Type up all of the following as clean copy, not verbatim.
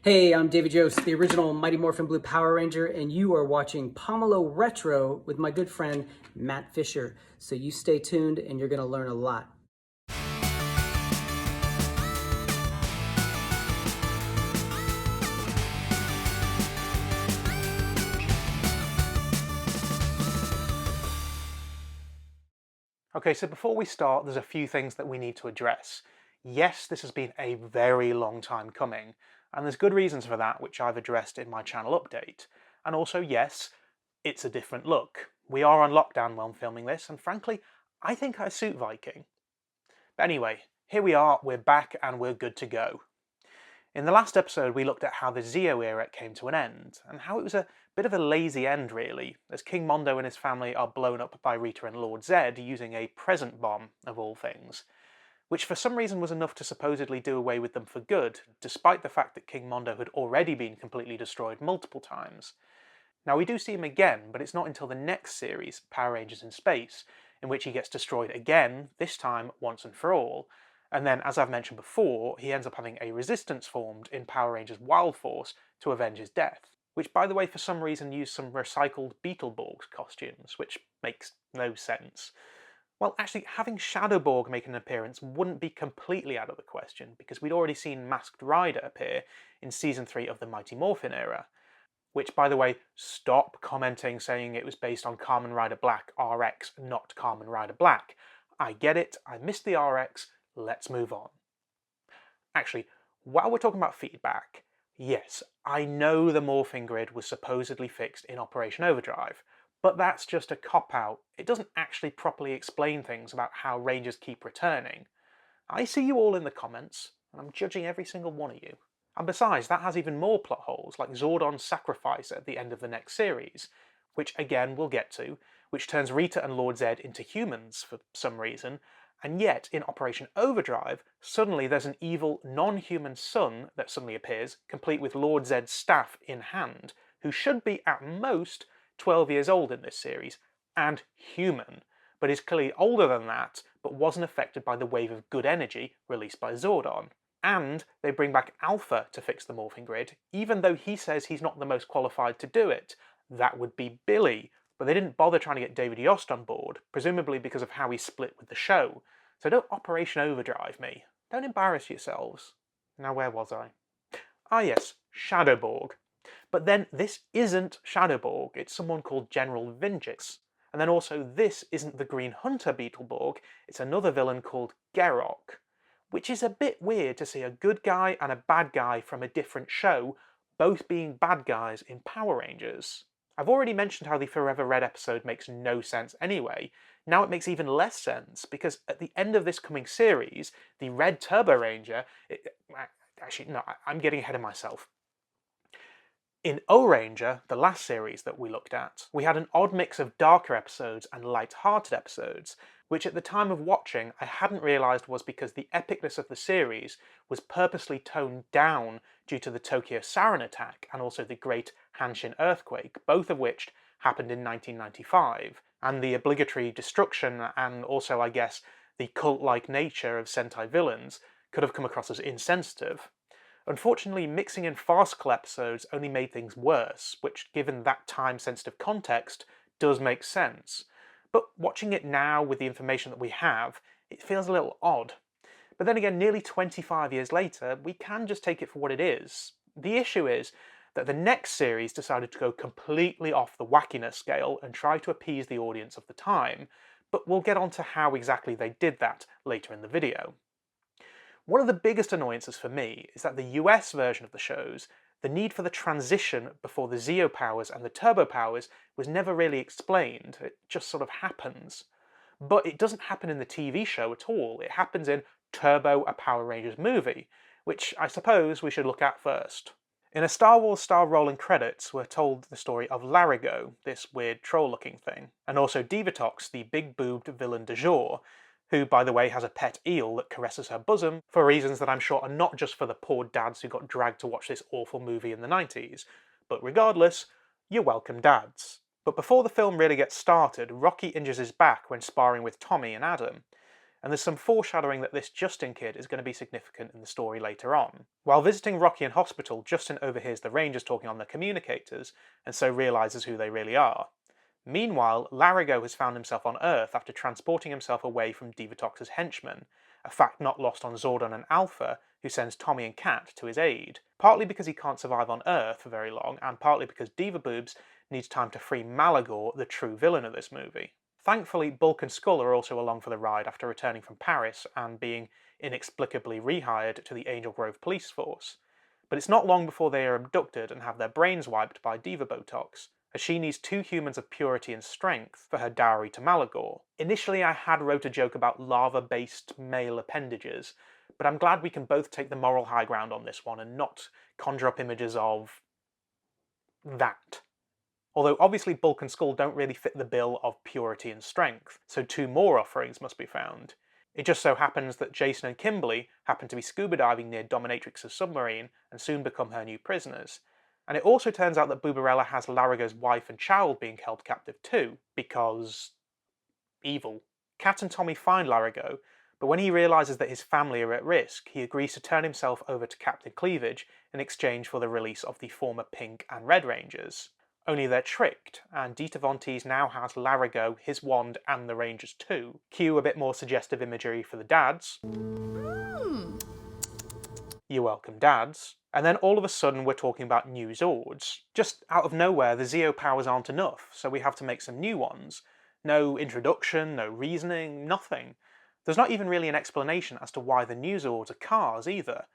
Hey, I'm David Yost, the original Mighty Morphin Blue Power Ranger, and you are watching Pomelo Retro with my good friend Matt Fisher. So you stay tuned and you're going to learn a lot. Okay, so before we start, there's a few things that we need to address. Yes, this has been a very long time coming, and there's good reasons for that, which I've addressed in my channel update. And also, yes, it's a different look. We are on lockdown while I'm filming this, and frankly, I think I suit Viking. But anyway, here we are, we're back, and we're good to go. In the last episode, we looked at how the Zeo era came to an end, and how it was a bit of a lazy end, really, as King Mondo and his family are blown up by Rita and Lord Zed using a present bomb, of all things, which for some reason was enough to supposedly do away with them for good, despite the fact that King Mondo had already been completely destroyed multiple times. Now, we do see him again, but it's not until the next series, Power Rangers in Space, in which he gets destroyed again, this time once and for all. And then, as I've mentioned before, he ends up having a resistance formed in Power Rangers Wild Force to avenge his death, which, by the way, for some reason used some recycled Beetleborgs costumes, which makes no sense. Well, actually, having Shadowborg make an appearance wouldn't be completely out of the question, because we'd already seen Masked Rider appear in Season 3 of the Mighty Morphin era, which, by the way, stop commenting saying it was based on Kamen Rider Black RX, not Kamen Rider Black. I get it, I missed the RX, let's move on. Actually, while we're talking about feedback, yes, I know the morphing grid was supposedly fixed in Operation Overdrive, but that's just a cop-out. It doesn't actually properly explain things about how Rangers keep returning. I see you all in the comments, and I'm judging every single one of you. And besides, that has even more plot holes, like Zordon's sacrifice at the end of the next series, which again we'll get to, which turns Rita and Lord Zed into humans for some reason, and yet in Operation Overdrive, suddenly there's an evil, non-human son that suddenly appears, complete with Lord Zed's staff in hand, who should be at most 12 years old in this series, and human, but is clearly older than that, but wasn't affected by the wave of good energy released by Zordon. And they bring back Alpha to fix the morphing grid, even though he says he's not the most qualified to do it. That would be Billy, but they didn't bother trying to get David Yost on board, presumably because of how he split with the show. So don't Operation Overdrive me. Don't embarrass yourselves. Now where was I? Ah yes, Shadowborg. But then this isn't Shadowborg, it's someone called General Vingix. And then also this isn't the Green Hunter Beetleborg, it's another villain called Gerok, which is a bit weird to see a good guy and a bad guy from a different show both being bad guys in Power Rangers. I've already mentioned how the Forever Red episode makes no sense anyway. Now it makes even less sense, because at the end of this coming series, the Red Turbo Ranger... Actually, no, I'm getting ahead of myself. In O-Ranger, the last series that we looked at, we had an odd mix of darker episodes and light-hearted episodes, which at the time of watching I hadn't realised was because the epicness of the series was purposely toned down due to the Tokyo Sarin attack and also the Great Hanshin earthquake, both of which happened in 1995, and the obligatory destruction and also, I guess, the cult-like nature of Sentai villains could have come across as insensitive. Unfortunately, mixing in farcical episodes only made things worse, which, given that time-sensitive context, does make sense. But watching it now with the information that we have, it feels a little odd. But then again, nearly 25 years later, we can just take it for what it is. The issue is that the next series decided to go completely off the wackiness scale and try to appease the audience of the time, but we'll get on to how exactly they did that later in the video. One of the biggest annoyances for me is that the US version of the shows, the need for the transition before the Zeo powers and the Turbo powers was never really explained, it just sort of happens. But it doesn't happen in the TV show at all, it happens in Turbo, a Power Rangers movie, which I suppose we should look at first. In a Star Wars style rolling credits, we're told the story of Larigo, this weird troll-looking thing, and also Divatox, the big-boobed villain du jour, who, by the way, has a pet eel that caresses her bosom, for reasons that I'm sure are not just for the poor dads who got dragged to watch this awful movie in the 90s, but regardless, you're welcome dads. But before the film really gets started, Rocky injures his back when sparring with Tommy and Adam, and there's some foreshadowing that this Justin kid is going to be significant in the story later on. While visiting Rocky in hospital, Justin overhears the Rangers talking on their communicators, and so realises who they really are. Meanwhile, Larigo has found himself on Earth after transporting himself away from Divatox's henchmen, a fact not lost on Zordon and Alpha, who sends Tommy and Kat to his aid, partly because he can't survive on Earth for very long, and partly because Diva Boobs needs time to free Malagor, the true villain of this movie. Thankfully, Bulk and Skull are also along for the ride after returning from Paris and being inexplicably rehired to the Angel Grove police force. But it's not long before they are abducted and have their brains wiped by Diva Botox, as she needs 2 humans of purity and strength for her dowry to Malagor. Initially I had wrote a joke about lava-based male appendages, but I'm glad we can both take the moral high ground on this one and not conjure up images of that. Although obviously Bulk and Skull don't really fit the bill of purity and strength, so 2 more offerings must be found. It just so happens that Jason and Kimberly happen to be scuba diving near Dominatrix's submarine and soon become her new prisoners. And it also turns out that Bubarella has Larigo's wife and child being held captive too, because evil. Kat and Tommy find Larigo, but when he realises that his family are at risk, he agrees to turn himself over to Captain Cleavage in exchange for the release of the former Pink and Red Rangers. Only they're tricked, and Dita Von Teese now has Larigo, his wand, and the Rangers too. Cue a bit more suggestive imagery for the dads. You're welcome, dads. And then all of a sudden we're talking about new Zords. Just out of nowhere, the Zeo powers aren't enough, so we have to make some new ones. No introduction, no reasoning, nothing. There's not even really an explanation as to why the new Zords are cars either.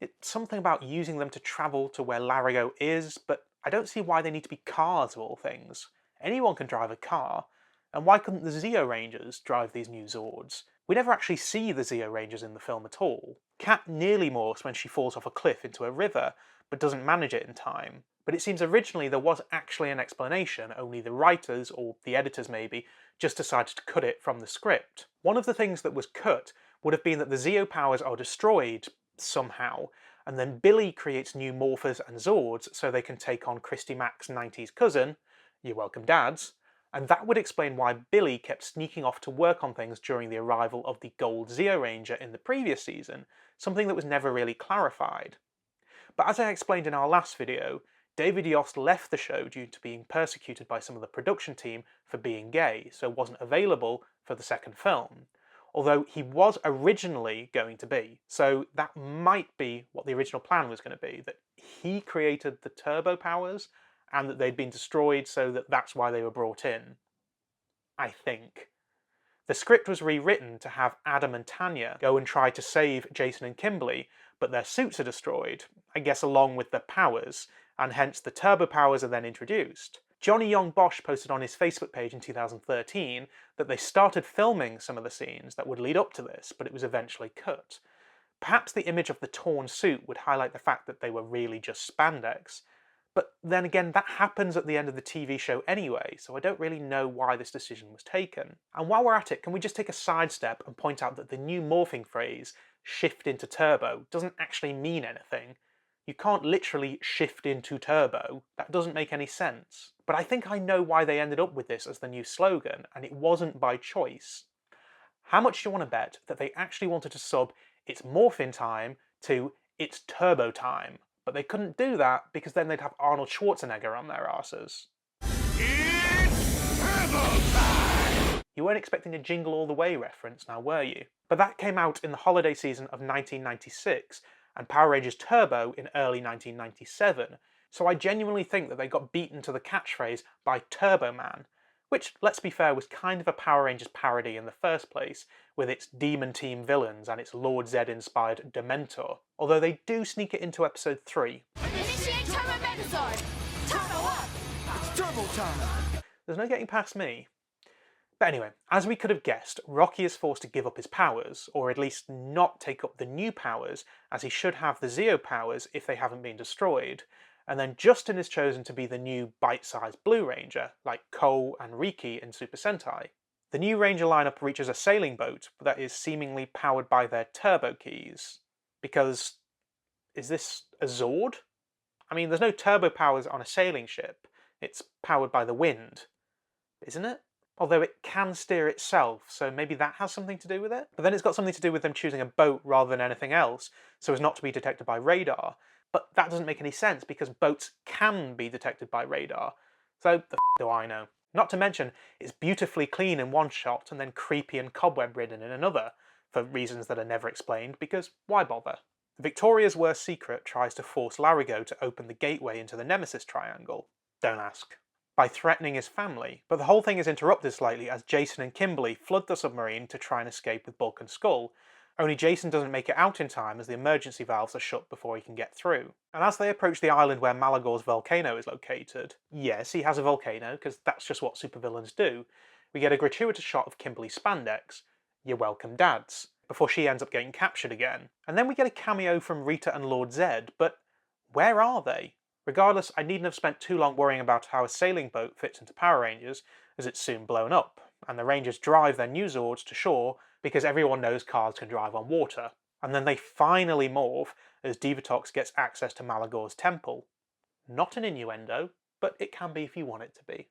It's something about using them to travel to where Larigo is, but I don't see why they need to be cars of all things. Anyone can drive a car, and why couldn't the Zeo Rangers drive these new Zords? We never actually see the Zeo Rangers in the film at all. Kat nearly morphs when she falls off a cliff into a river, but doesn't manage it in time. But it seems originally there was actually an explanation, only the writers, or the editors maybe, just decided to cut it from the script. One of the things that was cut would have been that the Zeo powers are destroyed somehow, and then Billy creates new Morphers and Zords so they can take on Christy Mack's 90s cousin, you're welcome dads, and that would explain why Billy kept sneaking off to work on things during the arrival of the Gold Zeo Ranger in the previous season, something that was never really clarified. But as I explained in our last video, David Yost left the show due to being persecuted by some of the production team for being gay, so wasn't available for the second film. Although he was originally going to be, so that might be what the original plan was going to be, that he created the turbo powers and that they'd been destroyed, so that's why they were brought in. I think. The script was rewritten to have Adam and Tanya go and try to save Jason and Kimberly, but their suits are destroyed, I guess along with their powers, and hence the turbo powers are then introduced. Johnny Young Bosch posted on his Facebook page in 2013 that they started filming some of the scenes that would lead up to this, but it was eventually cut. Perhaps the image of the torn suit would highlight the fact that they were really just spandex. But then again, that happens at the end of the TV show anyway, so I don't really know why this decision was taken. And while we're at it, can we just take a sidestep and point out that the new morphing phrase, shift into turbo, doesn't actually mean anything. You can't literally shift into turbo. That doesn't make any sense. But I think I know why they ended up with this as the new slogan, and it wasn't by choice. How much do you want to bet that they actually wanted to sub "It's morphin' time" to "It's turbo time"? But they couldn't do that because then they'd have Arnold Schwarzenegger on their asses. It's turbo time! You weren't expecting a Jingle All the Way reference now, were you? But that came out in the holiday season of 1996, and Power Rangers Turbo in early 1997, so I genuinely think that they got beaten to the catchphrase by Turbo Man, which, let's be fair, was kind of a Power Rangers parody in the first place, with its Demon Team villains and its Lord Zed-inspired Dementor, although they do sneak it into episode 3. Initiate Turbo Megazord! Turbo up! It's turbo time! There's no getting past me. But anyway, as we could have guessed, Rocky is forced to give up his powers, or at least not take up the new powers, as he should have the Zeo powers if they haven't been destroyed. And then Justin is chosen to be the new bite-sized Blue Ranger, like Ko and Riki in Super Sentai. The new Ranger lineup reaches a sailing boat that is seemingly powered by their turbo keys. Because, is this a Zord? I mean, there's no turbo powers on a sailing ship. It's powered by the wind. Isn't it? although it can steer itself, so maybe that has something to do with it. But then it's got something to do with them choosing a boat rather than anything else, so as not to be detected by radar. But that doesn't make any sense because boats can be detected by radar. So the f do I know? Not to mention, it's beautifully clean in one shot and then creepy and cobweb-ridden in another, for reasons that are never explained, because why bother? Victoria's worst secret tries to force Larigo to open the gateway into the Nemesis Triangle. Don't ask. By threatening his family, but the whole thing is interrupted slightly as Jason and Kimberly flood the submarine to try and escape with Bulk and Skull, only Jason doesn't make it out in time as the emergency valves are shut before he can get through. And as they approach the island where Malagor's volcano is located, yes, he has a volcano, because that's just what supervillains do, we get a gratuitous shot of Kimberly's spandex, "You're welcome, dads," before she ends up getting captured again. And then we get a cameo from Rita and Lord Zed, but where are they? Regardless, I needn't have spent too long worrying about how a sailing boat fits into Power Rangers, as it's soon blown up, and the Rangers drive their new Zords to shore because everyone knows cars can drive on water. And then they finally morph as Divatox gets access to Malagor's temple. Not an innuendo, but it can be if you want it to be.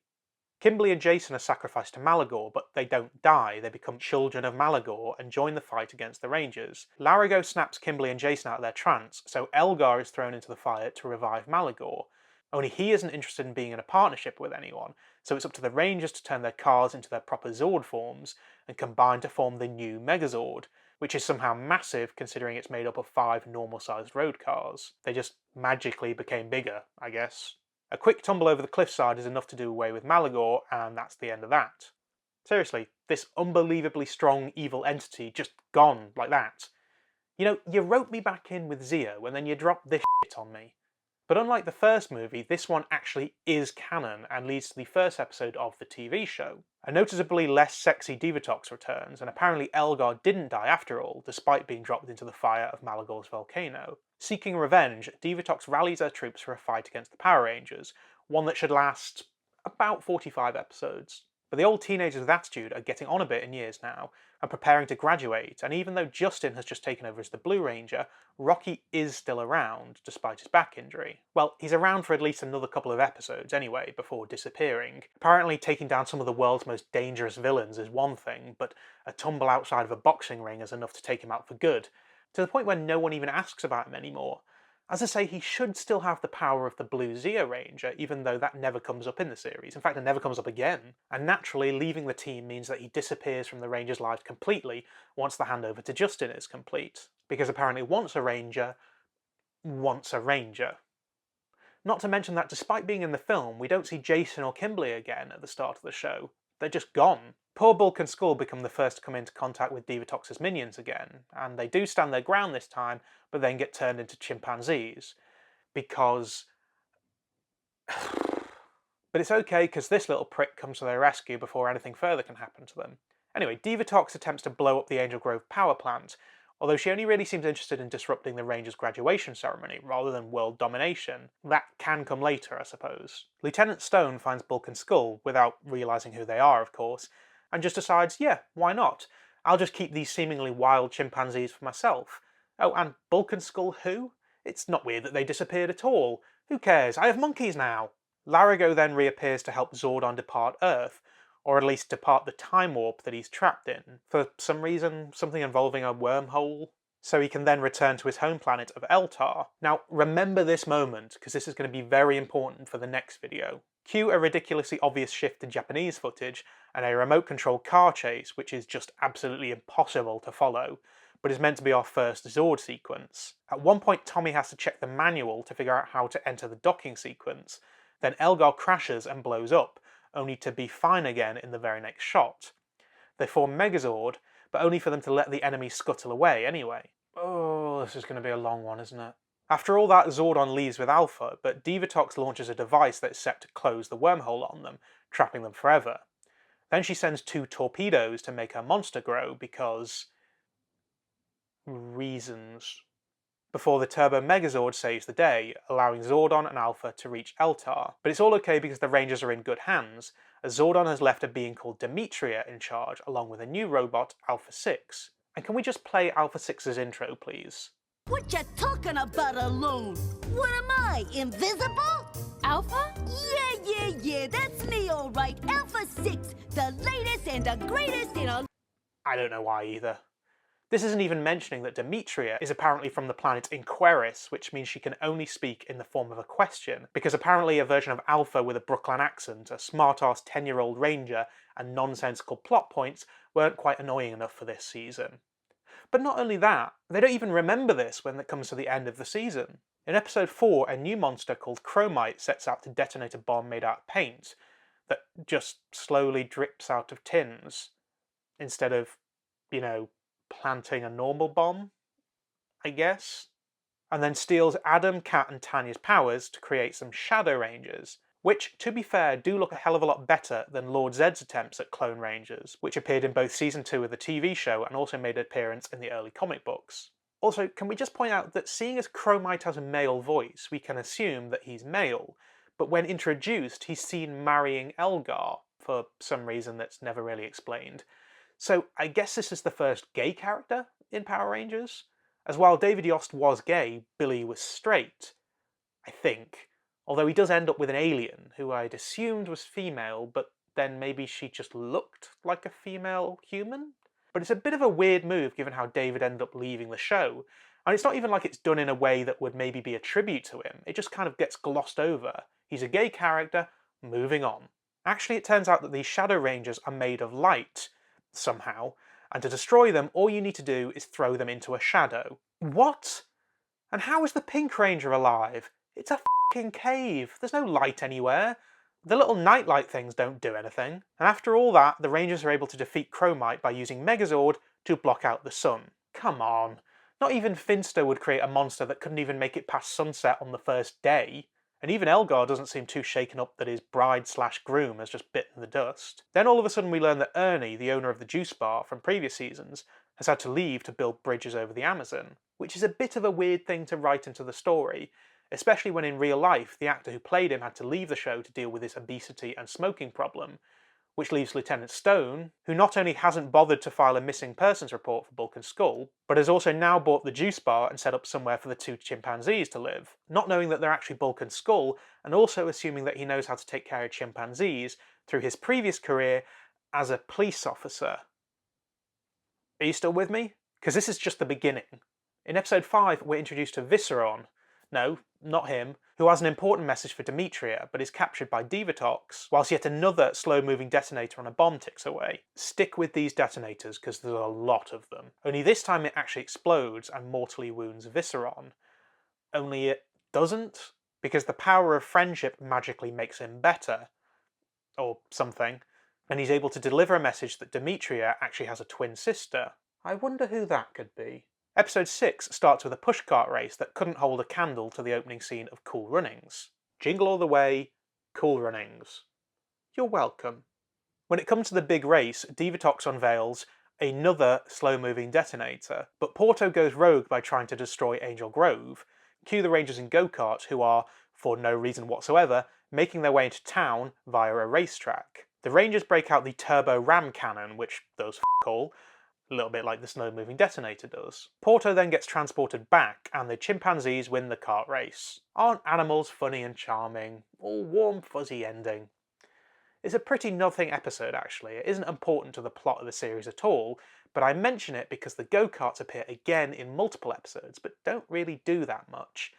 Kimberly and Jason are sacrificed to Malagor, but they don't die, they become children of Malagor and join the fight against the Rangers. Larigo snaps Kimberly and Jason out of their trance, so Elgar is thrown into the fire to revive Malagor. Only he isn't interested in being in a partnership with anyone, so it's up to the Rangers to turn their cars into their proper Zord forms and combine to form the new Megazord, which is somehow massive considering it's made up of 5 normal-sized road cars. They just magically became bigger, I guess. A quick tumble over the cliffside is enough to do away with Malagor, and that's the end of that. Seriously, this unbelievably strong evil entity just gone like that. You know, you wrote me back in with Zeo, and then you dropped this shit on me. But unlike the first movie, this one actually is canon and leads to the first episode of the TV show. A noticeably less sexy Divatox returns, and apparently Elgar didn't die after all, despite being dropped into the fire of Malagor's volcano. Seeking revenge, Divatox rallies her troops for a fight against the Power Rangers, one that should last about 45 episodes. But the old teenagers with attitude are getting on a bit in years now, and preparing to graduate, and even though Justin has just taken over as the Blue Ranger, Rocky is still around, despite his back injury. Well, he's around for at least another couple of episodes anyway, before disappearing. Apparently taking down some of the world's most dangerous villains is one thing, but a tumble outside of a boxing ring is enough to take him out for good, to the point where no one even asks about him anymore. As I say, he should still have the power of the Blue Zeo Ranger, even though that never comes up in the series. In fact, it never comes up again. And naturally, leaving the team means that he disappears from the Rangers' lives completely once the handover to Justin is complete. Because apparently once a Ranger, wants a Ranger. Not to mention that despite being in the film, we don't see Jason or Kimberly again at the start of the show. They're just gone. Poor Bulk and Skull become the first to come into contact with Divatox's minions again, and they do stand their ground this time, but then get turned into chimpanzees. Because... But it's okay, because this little prick comes to their rescue before anything further can happen to them. Anyway, Divatox attempts to blow up the Angel Grove power plant, although she only really seems interested in disrupting the Rangers' graduation ceremony rather than world domination. That can come later, I suppose. Lieutenant Stone finds Bulk and Skull, without realising who they are, of course, and just decides, yeah, why not? I'll just keep these seemingly wild chimpanzees for myself. Oh, and Bulk and Skull who? It's not weird that they disappeared at all. Who cares? I have monkeys now! Larigo then reappears to help Zordon depart Earth, or at least depart the time warp that he's trapped in. For some reason, something involving a wormhole. So he can then return to his home planet of Eltar. Now, remember this moment, because this is going to be very important for the next video. Cue a ridiculously obvious shift in Japanese footage, and a remote-controlled car chase, which is just absolutely impossible to follow, but is meant to be our first Zord sequence. At one point, Tommy has to check the manual to figure out how to enter the docking sequence, then Elgar crashes and blows up, only to be fine again in the very next shot. They form Megazord, but only for them to let the enemy scuttle away anyway. Oh, this is going to be a long one, isn't it? After all that, Zordon leaves with Alpha, but Divatox launches a device that's set to close the wormhole on them, trapping them forever. Then she sends 2 torpedoes to make her monster grow, because... reasons. Before the Turbo Megazord saves the day, allowing Zordon and Alpha to reach Eltar. But it's all okay because the Rangers are in good hands, as Zordon has left a being called Demetria in charge, along with a new robot, Alpha 6. And can we just play Alpha 6's intro, please? What you talking about, alone? What am I, invisible? Alpha? Yeah, that's me all right. Alpha 6, the latest and the greatest in a... I don't know why either. This isn't even mentioning that Demetria is apparently from the planet Inqueris, which means she can only speak in the form of a question, because apparently a version of Alpha with a Brooklyn accent, a smart-ass 10-year-old ranger, and nonsensical plot points weren't quite annoying enough for this season. But not only that, they don't even remember this when it comes to the end of the season. In episode 4, a new monster called Chromite sets out to detonate a bomb made out of paint that just slowly drips out of tins, instead of, you know, planting a normal bomb, I guess. And then steals Adam, Kat and Tanya's powers to create some Shadow Rangers, which, to be fair, do look a hell of a lot better than Lord Zed's attempts at Clone Rangers, which appeared in both Season 2 of the TV show and also made an appearance in the early comic books. Also, can we just point out that seeing as Chromite has a male voice, we can assume that he's male, but when introduced, he's seen marrying Elgar, for some reason that's never really explained. So I guess this is the first gay character in Power Rangers? As while David Yost was gay, Billy was straight, I think. Although he does end up with an alien, who I'd assumed was female, but then maybe she just looked like a female human? But it's a bit of a weird move given how David ended up leaving the show, and it's not even like it's done in a way that would maybe be a tribute to him, it just kind of gets glossed over. He's a gay character, moving on. Actually, it turns out that these Shadow Rangers are made of light, somehow, and to destroy them, all you need to do is throw them into a shadow. What? And how is the Pink Ranger alive? It's a f***ing cave. There's no light anywhere. The little nightlight things don't do anything. And after all that, the Rangers are able to defeat Chromite by using Megazord to block out the sun. Come on. Not even Finster would create a monster that couldn't even make it past sunset on the first day. And even Elgar doesn't seem too shaken up that his bride/groom has just bitten the dust. Then all of a sudden we learn that Ernie, the owner of the juice bar from previous seasons, has had to leave to build bridges over the Amazon, which is a bit of a weird thing to write into the story, especially when in real life the actor who played him had to leave the show to deal with his obesity and smoking problem, which leaves Lieutenant Stone, who not only hasn't bothered to file a missing persons report for Bulk and Skull, but has also now bought the juice bar and set up somewhere for the two chimpanzees to live, not knowing that they're actually Bulk and Skull, and also assuming that he knows how to take care of chimpanzees through his previous career as a police officer. Are you still with me? Because this is just the beginning. In episode 5, we're introduced to Visceron. No, not him, who has an important message for Demetria, but is captured by Divatox, whilst yet another slow-moving detonator on a bomb ticks away. Stick with these detonators, because there's a lot of them. Only this time it actually explodes and mortally wounds Visceron. Only it doesn't, because the power of friendship magically makes him better. Or something. And he's able to deliver a message that Demetria actually has a twin sister. I wonder who that could be. Episode 6 starts with a pushcart race that couldn't hold a candle to the opening scene of Cool Runnings. Jingle all the way, Cool Runnings. You're welcome. When it comes to the big race, Divatox unveils another slow-moving detonator, but Porto goes rogue by trying to destroy Angel Grove. Cue the Rangers in go-karts, who are, for no reason whatsoever, making their way into town via a racetrack. The Rangers break out the turbo ram cannon, which does f*** all, a little bit like the slow-moving detonator does. Porto then gets transported back, and the chimpanzees win the kart race. Aren't animals funny and charming? All warm, fuzzy ending. It's a pretty nothing episode, actually. It isn't important to the plot of the series at all, but I mention it because the go-karts appear again in multiple episodes, but don't really do that much.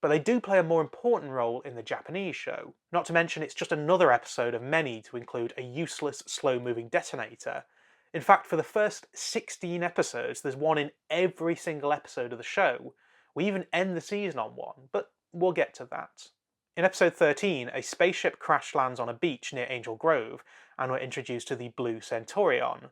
But they do play a more important role in the Japanese show. Not to mention it's just another episode of many to include a useless slow-moving detonator. In fact, for the first 16 episodes, there's one in every single episode of the show. We even end the season on one, but we'll get to that. In episode 13, a spaceship crash lands on a beach near Angel Grove, and we're introduced to the Blue Centaurion.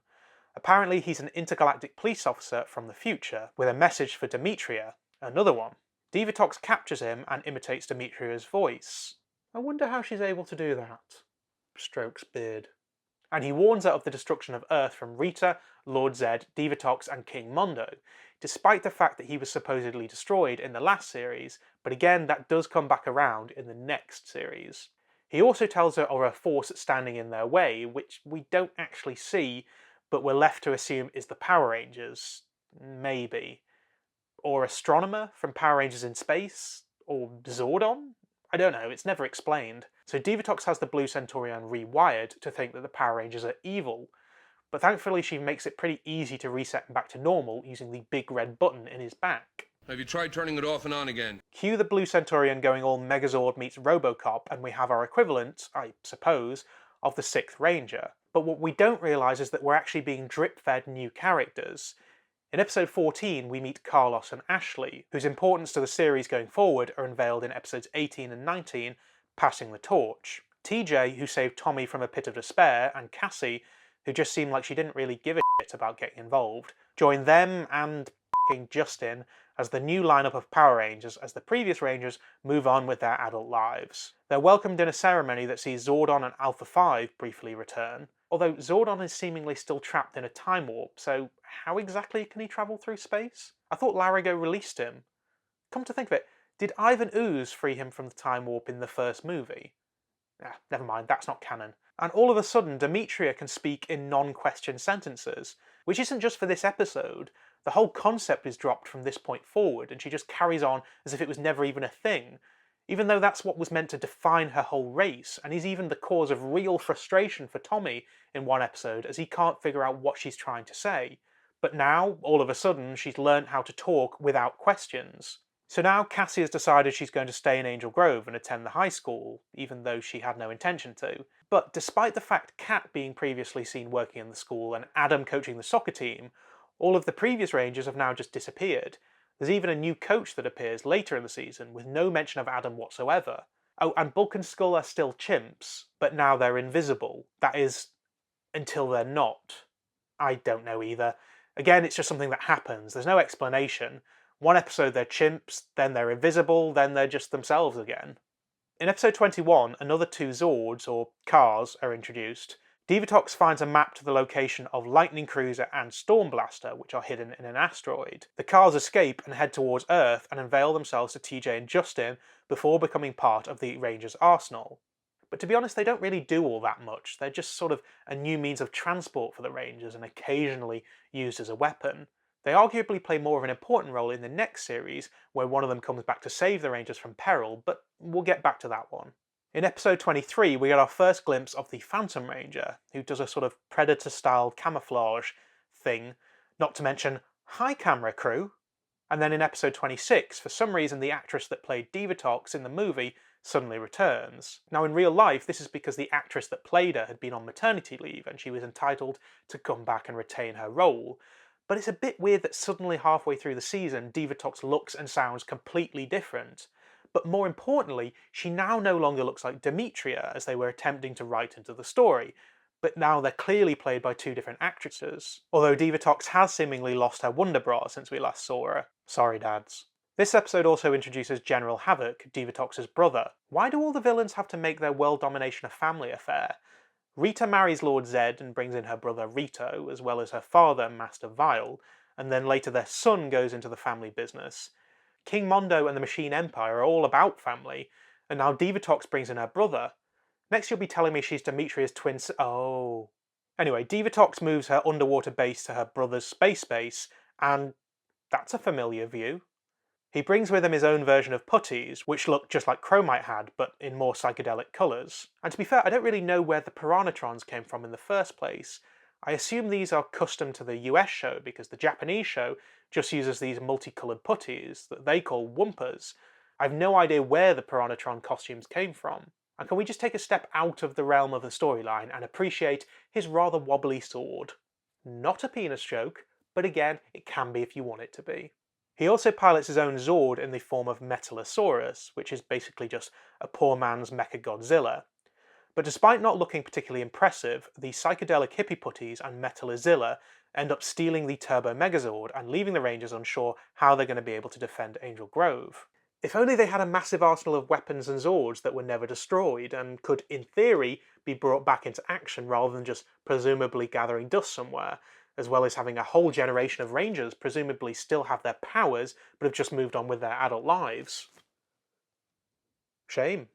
Apparently he's an intergalactic police officer from the future, with a message for Demetria, another one. Divatox captures him and imitates Demetria's voice. I wonder how she's able to do that. Strokes beard. And he warns her of the destruction of Earth from Rita, Lord Zed, Divatox and King Mondo, despite the fact that he was supposedly destroyed in the last series, but again that does come back around in the next series. He also tells her of a force standing in their way, which we don't actually see, but we're left to assume is the Power Rangers. Maybe. Or Astronomer from Power Rangers in Space? Or Zordon? I don't know, it's never explained. So Divatox has the Blue Centaurian rewired to think that the Power Rangers are evil, but thankfully she makes it pretty easy to reset him back to normal using the big red button in his back. Have you tried turning it off and on again? Cue the Blue Centaurian going all Megazord meets Robocop, and we have our equivalent, I suppose, of the 6th Ranger. But what we don't realise is that we're actually being drip-fed new characters. In episode 14, we meet Carlos and Ashley, whose importance to the series going forward are unveiled in episodes 18 and 19, Passing the Torch. TJ, who saved Tommy from a pit of despair, and Cassie, who just seemed like she didn't really give a shit about getting involved, join them and Justin as the new lineup of Power Rangers as the previous Rangers move on with their adult lives. They're welcomed in a ceremony that sees Zordon and Alpha 5 briefly return, although Zordon is seemingly still trapped in a time warp, so how exactly can he travel through space? I thought Larigo released him. Come to think of it, did Ivan Ooze free him from the time warp in the first movie? Never mind, that's not canon. And all of a sudden, Demetria can speak in non-question sentences, which isn't just for this episode. The whole concept is dropped from this point forward, and she just carries on as if it was never even a thing, even though that's what was meant to define her whole race, and is even the cause of real frustration for Tommy in one episode, as he can't figure out what she's trying to say. But now, all of a sudden, she's learned how to talk without questions. So now Cassie has decided she's going to stay in Angel Grove and attend the high school, even though she had no intention to. But despite the fact Kat being previously seen working in the school and Adam coaching the soccer team, all of the previous Rangers have now just disappeared. There's even a new coach that appears later in the season with no mention of Adam whatsoever. Oh, and Bulk and Skull are still chimps, but now they're invisible. That is, until they're not. I don't know either. Again, it's just something that happens. There's no explanation. One episode they're chimps, then they're invisible, then they're just themselves again. In episode 21, another 2 Zords, or cars, are introduced. Divatox finds a map to the location of Lightning Cruiser and Storm Blaster, which are hidden in an asteroid. The cars escape and head towards Earth and unveil themselves to TJ and Justin before becoming part of the Rangers' arsenal. But to be honest, they don't really do all that much. They're just sort of a new means of transport for the Rangers and occasionally used as a weapon. They arguably play more of an important role in the next series, where one of them comes back to save the Rangers from peril, but we'll get back to that one. In episode 23, we get our first glimpse of the Phantom Ranger, who does a sort of Predator-style camouflage thing, not to mention, "Hi camera crew!" And then in episode 26, for some reason the actress that played Divatox in the movie suddenly returns. Now in real life, this is because the actress that played her had been on maternity leave and she was entitled to come back and retain her role. But it's a bit weird that suddenly halfway through the season, Divatox looks and sounds completely different. But more importantly, she now no longer looks like Demetria, as they were attempting to write into the story, but now they're clearly played by 2 different actresses. Although Divatox has seemingly lost her Wonder Bra since we last saw her. Sorry, dads. This episode also introduces General Havoc, Divatox's brother. Why do all the villains have to make their world domination a family affair? Rita marries Lord Zed and brings in her brother Rito, as well as her father, Master Vile, and then later their son goes into the family business. King Mondo and the Machine Empire are all about family, and now Divatox brings in her brother. Next you'll be telling me she's Demetria's twin oh. Anyway, Divatox moves her underwater base to her brother's space base, and that's a familiar view. He brings with him his own version of putties, which look just like Chromite had, but in more psychedelic colours. And to be fair, I don't really know where the Piranatrons came from in the first place. I assume these are custom to the US show, because the Japanese show just uses these multicoloured putties that they call Wumpas. I have no idea where the Piranatron costumes came from. And can we just take a step out of the realm of the storyline and appreciate his rather wobbly sword? Not a penis joke, but again, it can be if you want it to be. He also pilots his own Zord in the form of Metallosaurus, which is basically just a poor man's Mechagodzilla. But despite not looking particularly impressive, the psychedelic hippie putties and Metallozilla end up stealing the Turbo Megazord and leaving the Rangers unsure how they're going to be able to defend Angel Grove. If only they had a massive arsenal of weapons and Zords that were never destroyed and could, in theory, be brought back into action rather than just presumably gathering dust somewhere, as well as having a whole generation of Rangers presumably still have their powers but have just moved on with their adult lives. Shame.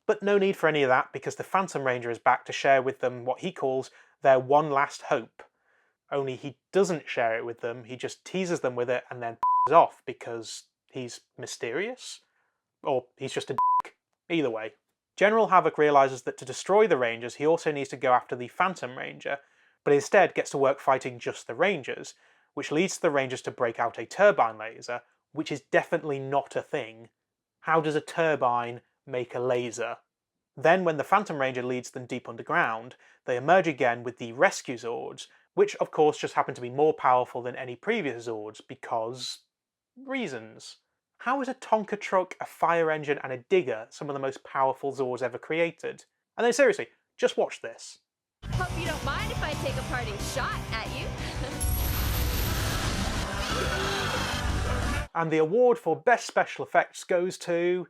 But no need for any of that, because the Phantom Ranger is back to share with them what he calls their one last hope. Only he doesn't share it with them, he just teases them with it and then off because he's mysterious? Or he's just a dick. Either way, General Havoc realises that to destroy the Rangers he also needs to go after the Phantom Ranger, but instead gets to work fighting just the Rangers, which leads to the Rangers to break out a turbine laser, which is definitely not a thing. How does a turbine make a laser? Then when the Phantom Ranger leads them deep underground, they emerge again with the Rescue Zords, which of course just happen to be more powerful than any previous Zords because... reasons. How is a Tonka truck, a fire engine and a digger some of the most powerful Zords ever created? And then seriously, just watch this. Hope you don't mind if I take a parting shot at you. And the award for Best Special Effects goes to...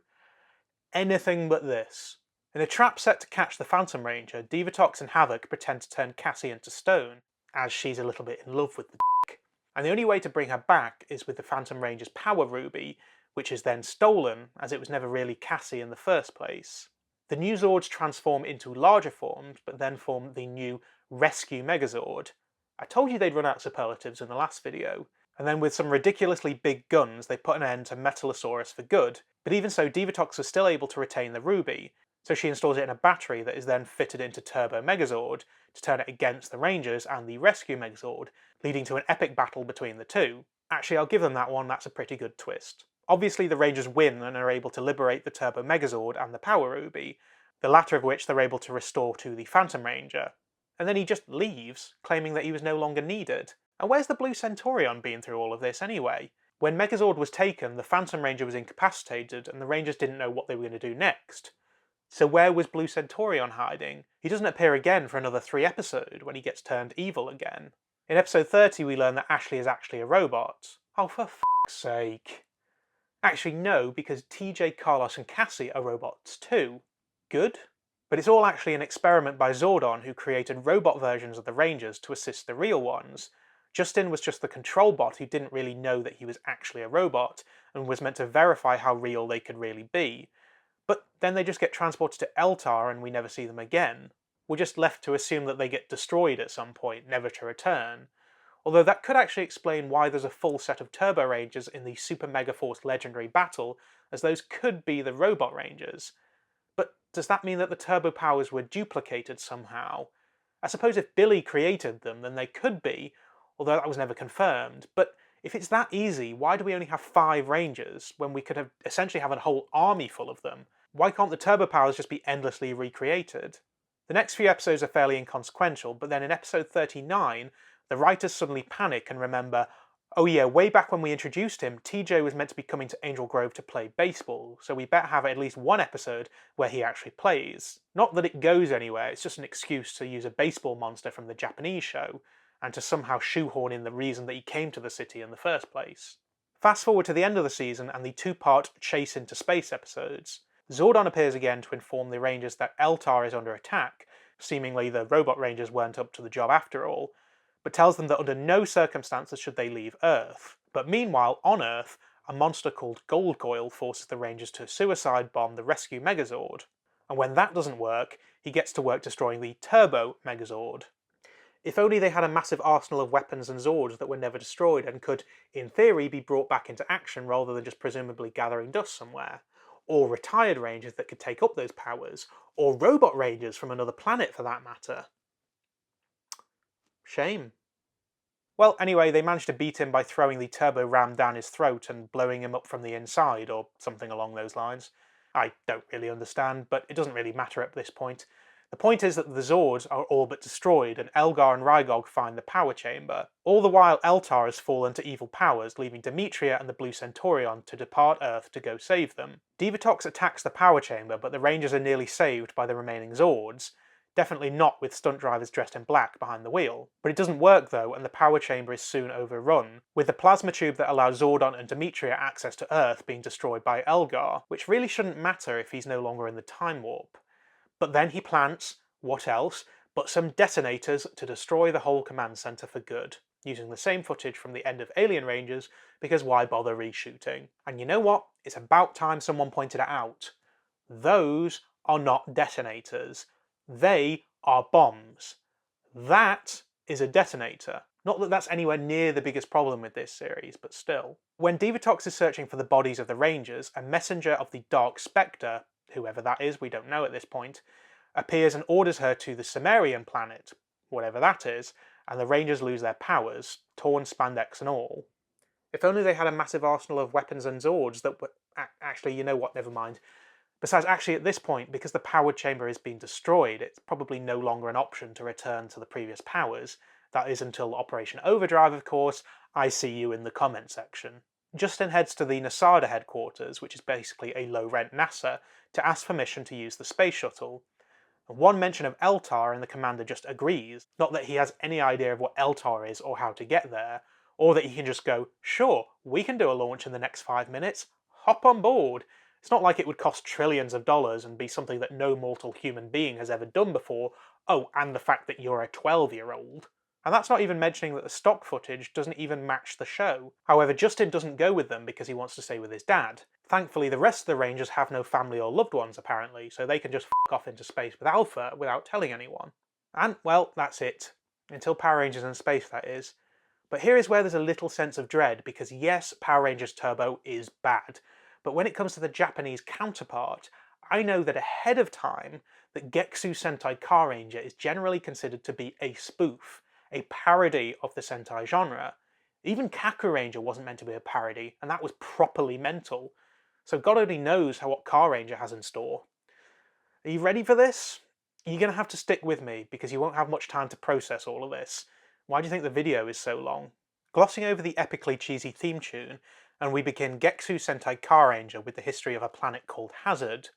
anything but this. In a trap set to catch the Phantom Ranger, Divatox and Havoc pretend to turn Cassie into stone, as she's a little bit in love with the dick. And the only way to bring her back is with the Phantom Ranger's power ruby, which is then stolen, as it was never really Cassie in the first place. The new Zords transform into larger forms, but then form the new Rescue Megazord. I told you they'd run out of superlatives in the last video. And then with some ridiculously big guns, they put an end to Metalosaurus for good. But even so, Divatox was still able to retain the ruby, so she installs it in a battery that is then fitted into Turbo Megazord to turn it against the Rangers and the Rescue Megazord, leading to an epic battle between the two. Actually, I'll give them that one, that's a pretty good twist. Obviously the Rangers win and are able to liberate the Turbo Megazord and the Power Ruby, the latter of which they're able to restore to the Phantom Ranger. And then he just leaves, claiming that he was no longer needed. And where's the Blue Centaurion been through all of this anyway? When Megazord was taken, the Phantom Ranger was incapacitated and the Rangers didn't know what they were going to do next. So where was Blue Centaurion hiding? He doesn't appear again for another 3 episodes when he gets turned evil again. In episode 30 we learn that Ashley is actually a robot. Oh, for f***'s sake. Actually no, because TJ, Carlos and Cassie are robots too. Good? But it's all actually an experiment by Zordon, who created robot versions of the Rangers to assist the real ones. Justin was just the control bot who didn't really know that he was actually a robot, and was meant to verify how real they could really be. But then they just get transported to Eltar and we never see them again. We're just left to assume that they get destroyed at some point, never to return. Although that could actually explain why there's a full set of Turbo Rangers in the Super Mega Force Legendary Battle, as those could be the Robot Rangers. But does that mean that the turbo powers were duplicated somehow? I suppose if Billy created them, then they could be, although that was never confirmed. But if it's that easy, why do we only have 5 Rangers, when we could have essentially have a whole army full of them? Why can't the turbo powers just be endlessly recreated? The next few episodes are fairly inconsequential, but then in episode 39, the writers suddenly panic and remember, oh yeah, way back when we introduced him, TJ was meant to be coming to Angel Grove to play baseball, so we better have at least one episode where he actually plays. Not that it goes anywhere, it's just an excuse to use a baseball monster from the Japanese show, and to somehow shoehorn in the reason that he came to the city in the first place. Fast forward to the end of the season and the 2-part Chase into Space episodes. Zordon appears again to inform the Rangers that Eltar is under attack, seemingly the Robot Rangers weren't up to the job after all, but tells them that under no circumstances should they leave Earth. But meanwhile, on Earth, a monster called Gold Coil forces the Rangers to suicide bomb the Rescue Megazord. And when that doesn't work, he gets to work destroying the Turbo Megazord. If only they had a massive arsenal of weapons and Zords that were never destroyed and could, in theory, be brought back into action rather than just presumably gathering dust somewhere. Or retired Rangers that could take up those powers, or Robot Rangers from another planet for that matter. Shame. Well, anyway, they managed to beat him by throwing the turbo ram down his throat and blowing him up from the inside, or something along those lines. I don't really understand, but it doesn't really matter at this point. The point is that the Zords are all but destroyed, and Elgar and Rygog find the power chamber. All the while, Eltar has fallen to evil powers, leaving Demetria and the Blue Centaurion to depart Earth to go save them. Divatox attacks the power chamber, but the Rangers are nearly saved by the remaining Zords. Definitely not with stunt drivers dressed in black behind the wheel. But it doesn't work though, and the power chamber is soon overrun, with the plasma tube that allows Zordon and Demetria access to Earth being destroyed by Elgar, which really shouldn't matter if he's no longer in the time warp. But then he plants, what else, but some detonators to destroy the whole command centre for good, using the same footage from the end of Alien Rangers, because why bother reshooting? And you know what? It's about time someone pointed it out. Those are not detonators. They are bombs. That is a detonator. Not that that's anywhere near the biggest problem with this series, but still. When Divatox is searching for the bodies of the Rangers, a messenger of the Dark Spectre, whoever that is, we don't know at this point, appears and orders her to the Sumerian planet, whatever that is, and the Rangers lose their powers, torn spandex and all. If only they had a massive arsenal of weapons and Zords that were... Actually, you know what, never mind. Besides, actually at this point, because the power chamber is being destroyed, it's probably no longer an option to return to the previous powers. That is until Operation Overdrive, of course. I see you in the comment section. Justin heads to the NASADA headquarters, which is basically a low-rent NASA, to ask permission to use the space shuttle. And one mention of Eltar and the commander just agrees, not that he has any idea of what Eltar is or how to get there, or that he can just go, sure, we can do a launch in the next 5 minutes, hop on board. It's not like it would cost trillions of dollars and be something that no mortal human being has ever done before. Oh, and the fact that you're a 12-year-old. And that's not even mentioning that the stock footage doesn't even match the show. However, Justin doesn't go with them because he wants to stay with his dad. Thankfully, the rest of the Rangers have no family or loved ones, apparently, so they can just f*** off into space with Alpha without telling anyone. And, well, that's it. Until Power Rangers in space, that is. But here is where there's a little sense of dread, because yes, Power Rangers Turbo is bad. But when it comes to the Japanese counterpart, I know that ahead of time that Gekisou Sentai Carranger is generally considered to be a spoof, a parody of the Sentai genre. Even Kaku Ranger wasn't meant to be a parody, and that was properly mental. So God only knows what Carranger has in store. Are you ready for this? You're going to have to stick with me, because you won't have much time to process all of this. Why do you think the video is so long? Glossing over the epically cheesy theme tune, and we begin Gekisou Sentai Carranger with the history of a planet called Hazard.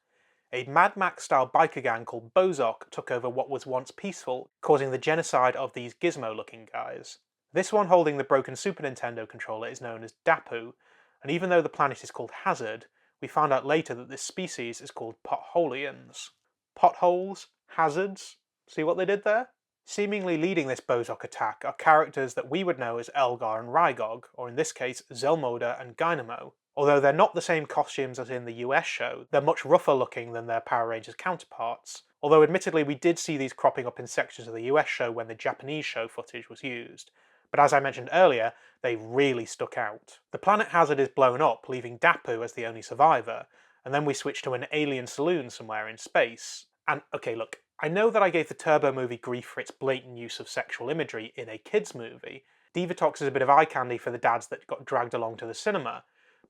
A Mad Max-style biker gang called Bozok took over what was once peaceful, causing the genocide of these gizmo-looking guys. This one holding the broken Super Nintendo controller is known as Dapu, and even though the planet is called Hazard, we found out later that this species is called Potholians. Potholes? Hazards? See what they did there? Seemingly leading this Bozok attack are characters that we would know as Elgar and Rygog, or in this case Zelmoda and Dynamo. Although they're not the same costumes as in the US show, they're much rougher looking than their Power Rangers counterparts, although admittedly we did see these cropping up in sections of the US show when the Japanese show footage was used. But as I mentioned earlier, they really stuck out. The planet Hazard is blown up, leaving Dapu as the only survivor, and then we switch to an alien saloon somewhere in space. And okay, look, I know that I gave the Turbo movie grief for its blatant use of sexual imagery in a kids movie. Divatox is a bit of eye candy for the dads that got dragged along to the cinema.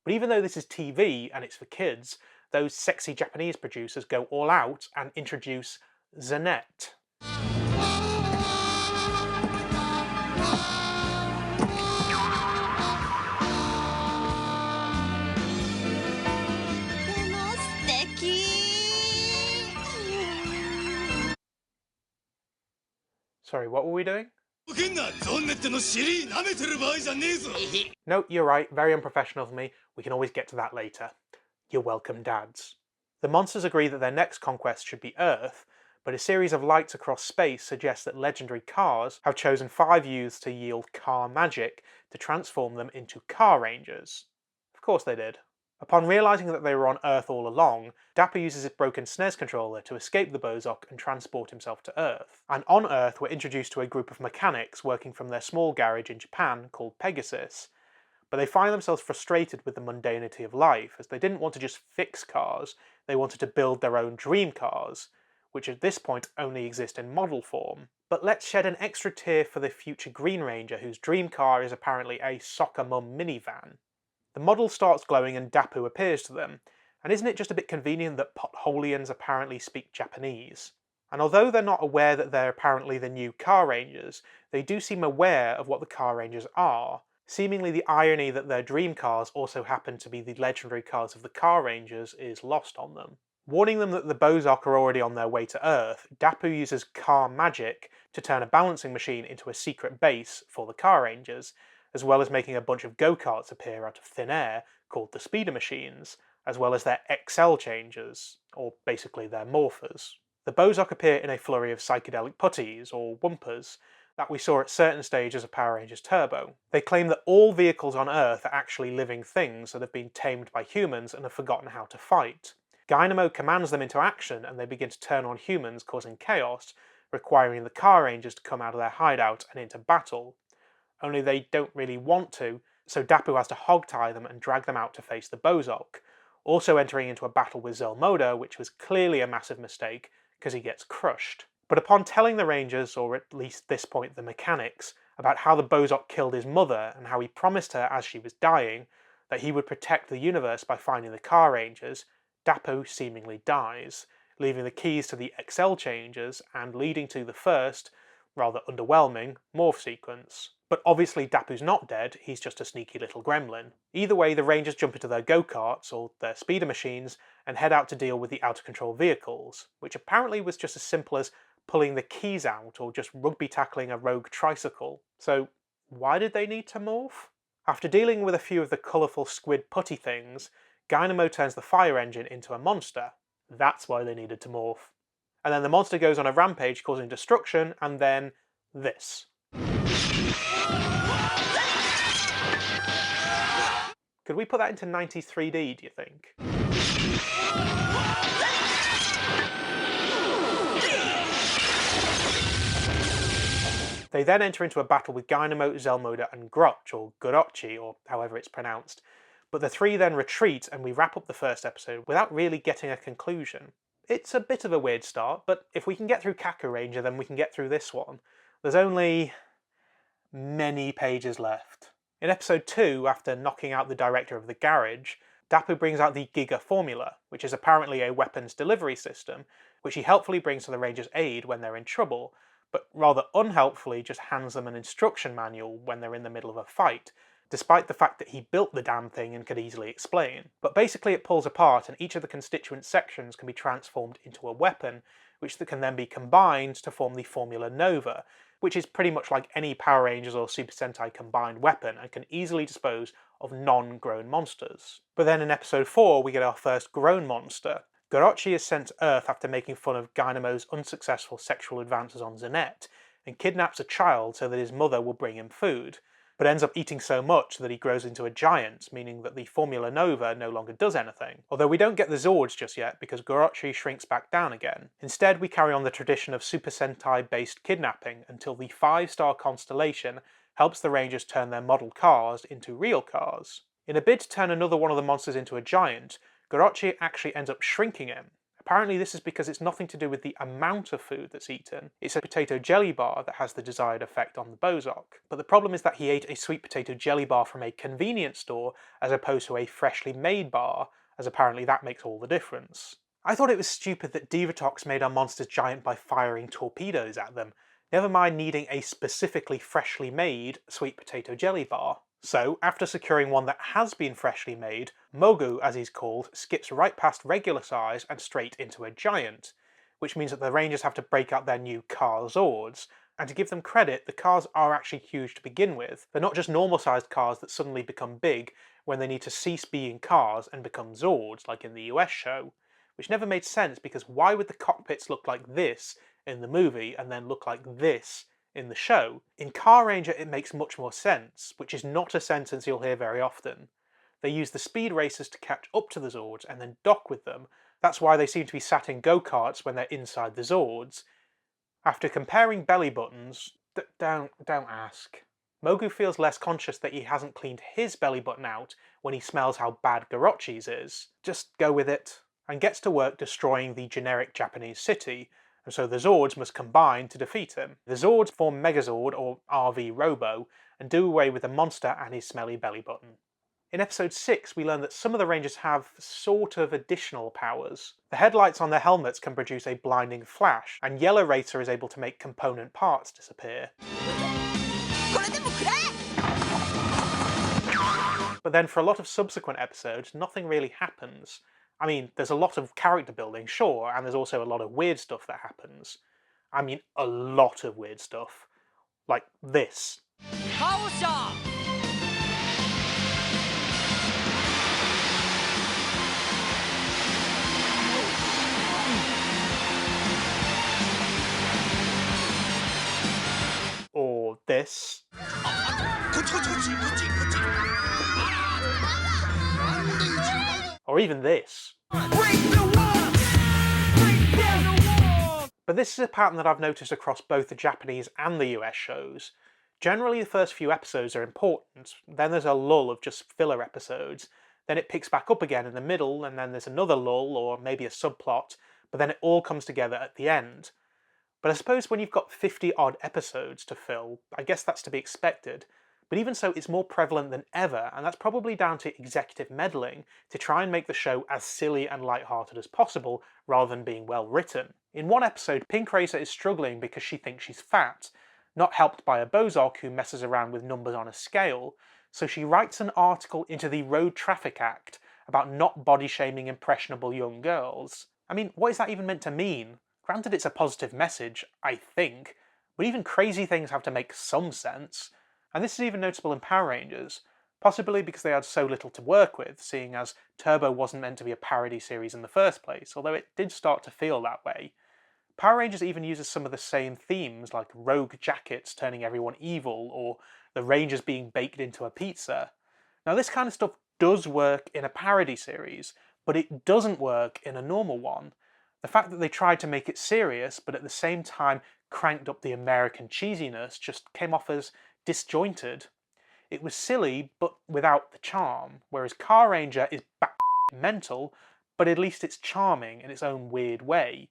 But even though this is TV and it's for kids, those sexy Japanese producers go all out and introduce Zanette. Sorry, what were we doing? No, you're right, very unprofessional of me. We can always get to that later. You're welcome, dads. The monsters agree that their next conquest should be Earth, but a series of lights across space suggests that legendary cars have chosen 5 youths to yield car magic to transform them into Car Rangers. Of course they did. Upon realising that they were on Earth all along, Dapper uses his broken SNES controller to escape the Bozok and transport himself to Earth. And on Earth we're introduced to a group of mechanics working from their small garage in Japan called Pegasus. But they find themselves frustrated with the mundanity of life, as they didn't want to just fix cars, they wanted to build their own dream cars, which at this point only exist in model form. But let's shed an extra tear for the future Green Ranger, whose dream car is apparently a Soccer Mum minivan. The model starts glowing and Dapu appears to them, and isn't it just a bit convenient that Potholians apparently speak Japanese? And although they're not aware that they're apparently the new Car Rangers, they do seem aware of what the Car Rangers are. Seemingly the irony that their dream cars also happen to be the legendary cars of the Car Rangers is lost on them. Warning them that the Bozok are already on their way to Earth, Dapu uses car magic to turn a balancing machine into a secret base for the Car Rangers, as well as making a bunch of go-karts appear out of thin air, called the Speeder Machines, as well as their XL changers, or basically their morphers. The Bozok appear in a flurry of psychedelic putties, or wumpers, that we saw at certain stages of Power Rangers Turbo. They claim that all vehicles on Earth are actually living things that have been tamed by humans and have forgotten how to fight. Dynamo commands them into action and they begin to turn on humans, causing chaos, requiring the Car Rangers to come out of their hideout and into battle. Only they don't really want to, so Dapu has to hogtie them and drag them out to face the Bozok, also entering into a battle with Zelmoda, which was clearly a massive mistake because he gets crushed. But upon telling the Rangers, or at least this point the mechanics, about how the Bozok killed his mother and how he promised her as she was dying that he would protect the universe by finding the Carrangers, Dappu seemingly dies, leaving the keys to the XL Changers and leading to the first, rather underwhelming, morph sequence. But obviously Dappu's not dead, he's just a sneaky little gremlin. Either way, the Rangers jump into their go-karts, or their speeder machines, and head out to deal with the out-of-control vehicles, which apparently was just as simple as pulling the keys out or just rugby tackling a rogue tricycle. So why did they need to morph? After dealing with a few of the colourful squid putty things, Dynamo turns the fire engine into a monster. That's why they needed to morph. And then the monster goes on a rampage causing destruction, and then this. Could we put that into 90s 3D, do you think? They then enter into a battle with Dynamo, Zelmoda and Grotch, or Gorochi, or however it's pronounced. But the three then retreat and we wrap up the first episode without really getting a conclusion. It's a bit of a weird start, but if we can get through Carranger, then we can get through this one. There's only many pages left. In episode 2, after knocking out the director of the garage, Dappu brings out the Giga Formula, which is apparently a weapons delivery system, which he helpfully brings to the Rangers' aid when they're in trouble, but rather unhelpfully just hands them an instruction manual when they're in the middle of a fight, despite the fact that he built the damn thing and could easily explain. But basically it pulls apart and each of the constituent sections can be transformed into a weapon, which can then be combined to form the Formula Nova, which is pretty much like any Power Rangers or Super Sentai combined weapon and can easily dispose of non-grown monsters. But then in episode 4 we get our first grown monster. Gorochi is sent to Earth after making fun of Dynamo's unsuccessful sexual advances on Zanette, and kidnaps a child so that his mother will bring him food, but ends up eating so much that he grows into a giant, meaning that the Formula Nova no longer does anything. Although we don't get the Zords just yet because Gorochi shrinks back down again. Instead we carry on the tradition of Super Sentai based kidnapping until the 5-star constellation helps the Rangers turn their model cars into real cars. In a bid to turn another one of the monsters into a giant, Gorochi actually ends up shrinking him. Apparently this is because it's nothing to do with the amount of food that's eaten, it's a potato jelly bar that has the desired effect on the Bozok. But the problem is that he ate a sweet potato jelly bar from a convenience store as opposed to a freshly made bar, as apparently that makes all the difference. I thought it was stupid that Divatox made our monsters giant by firing torpedoes at them, never mind needing a specifically freshly made sweet potato jelly bar. So, after securing one that has been freshly made, Mogu, as he's called, skips right past regular size and straight into a giant, which means that the Rangers have to break out their new car Zords, and to give them credit, the cars are actually huge to begin with. They're not just normal sized cars that suddenly become big when they need to cease being cars and become Zords, like in the US show, which never made sense because why would the cockpits look like this in the movie and then look like this in the show? In Carranger it makes much more sense, which is not a sentence you'll hear very often. They use the speed racers to catch up to the Zords and then dock with them. That's why they seem to be sat in go-karts when they're inside the Zords. After comparing belly buttons, don't ask. Mogu feels less conscious that he hasn't cleaned his belly button out when he smells how bad Gorochi's is. Just go with it. And gets to work destroying the generic Japanese city, and so the Zords must combine to defeat him. The Zords form Megazord, or RV Robo, and do away with the monster and his smelly belly button. In episode 6 we learn that some of the Rangers have sort of additional powers. The headlights on their helmets can produce a blinding flash, and Yellow Racer is able to make component parts disappear. But then for a lot of subsequent episodes nothing really happens. I mean, there's a lot of character building, sure, and there's also a lot of weird stuff that happens. I mean, a lot of weird stuff. Like this. Or this. Or even this. But this is a pattern that I've noticed across both the Japanese and the US shows. Generally the first few episodes are important, then there's a lull of just filler episodes, then it picks back up again in the middle, and then there's another lull or maybe a subplot, but then it all comes together at the end. But I suppose when you've got 50 odd episodes to fill, I guess that's to be expected. But even so, it's more prevalent than ever, and that's probably down to executive meddling to try and make the show as silly and light-hearted as possible, rather than being well written. In one episode, Pink Racer is struggling because she thinks she's fat, not helped by a Bozok who messes around with numbers on a scale, so she writes an article into the Road Traffic Act about not body-shaming impressionable young girls. I mean, what is that even meant to mean? Granted, it's a positive message, I think, but even crazy things have to make some sense. And this is even notable in Power Rangers, possibly because they had so little to work with, seeing as Turbo wasn't meant to be a parody series in the first place, although it did start to feel that way. Power Rangers even uses some of the same themes, like rogue jackets turning everyone evil, or the Rangers being baked into a pizza. Now this kind of stuff does work in a parody series, but it doesn't work in a normal one. The fact that they tried to make it serious, but at the same time cranked up the American cheesiness, just came off as disjointed. It was silly, but without the charm, whereas Carranger is mental, but at least it's charming in its own weird way.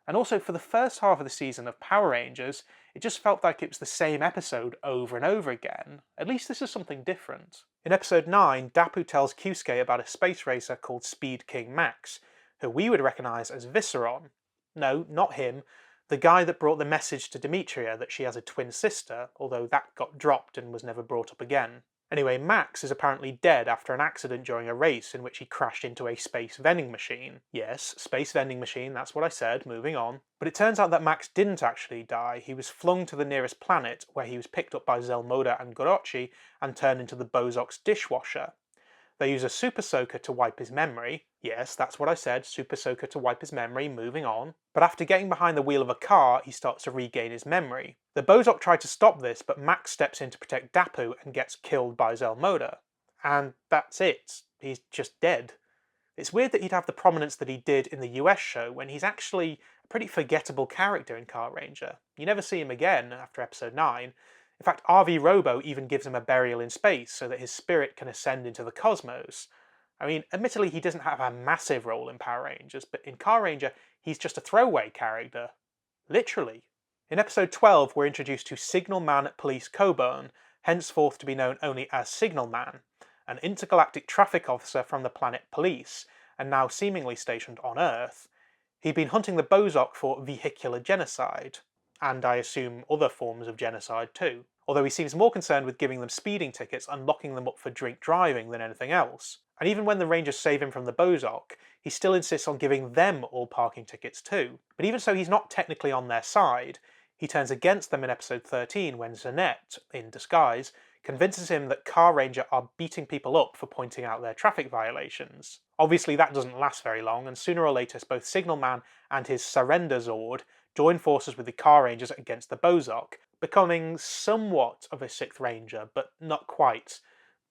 And also, for the first half of the season of Power Rangers, it just felt like it was the same episode over and over again. At least this is something different. In episode 9, Dapu tells Kyusuke about a space racer called Speed King Max, who we would recognise as Visceron. No, not him. The guy that brought the message to Demetria that she has a twin sister, although that got dropped and was never brought up again. Anyway, Max is apparently dead after an accident during a race in which he crashed into a space vending machine. Yes, space vending machine, that's what I said, moving on. But it turns out that Max didn't actually die. He was flung to the nearest planet, where he was picked up by Zelmoda and Gorochi and turned into the Bozok's dishwasher. They use a Super Soaker to wipe his memory. Yes, that's what I said, Super Soaker to wipe his memory, moving on. But after getting behind the wheel of a car, he starts to regain his memory. The Bozok try to stop this, but Max steps in to protect Dapu and gets killed by Zelmoda. And that's it. He's just dead. It's weird that he'd have the prominence that he did in the US show when he's actually a pretty forgettable character in Carranger. You never see him again after episode 9. In fact, RV Robo even gives him a burial in space so that his spirit can ascend into the cosmos. I mean, admittedly he doesn't have a massive role in Power Rangers, but in Carranger he's just a throwaway character. Literally. In episode 12 we're introduced to Signal Man Police Coburn, henceforth to be known only as Signal Man, an intergalactic traffic officer from the planet Police, and now seemingly stationed on Earth. He'd been hunting the Bozok for vehicular genocide, and I assume other forms of genocide too. Although he seems more concerned with giving them speeding tickets and locking them up for drink driving than anything else. And even when the Rangers save him from the Bozok, he still insists on giving them all parking tickets too. But even so, he's not technically on their side. He turns against them in episode 13 when Zanette, in disguise, convinces him that Carranger are beating people up for pointing out their traffic violations. Obviously that doesn't last very long, and sooner or later both Signal Man and his Surrender Zord join forces with the Carrangers against the Bozok, becoming somewhat of a 6th Ranger, but not quite.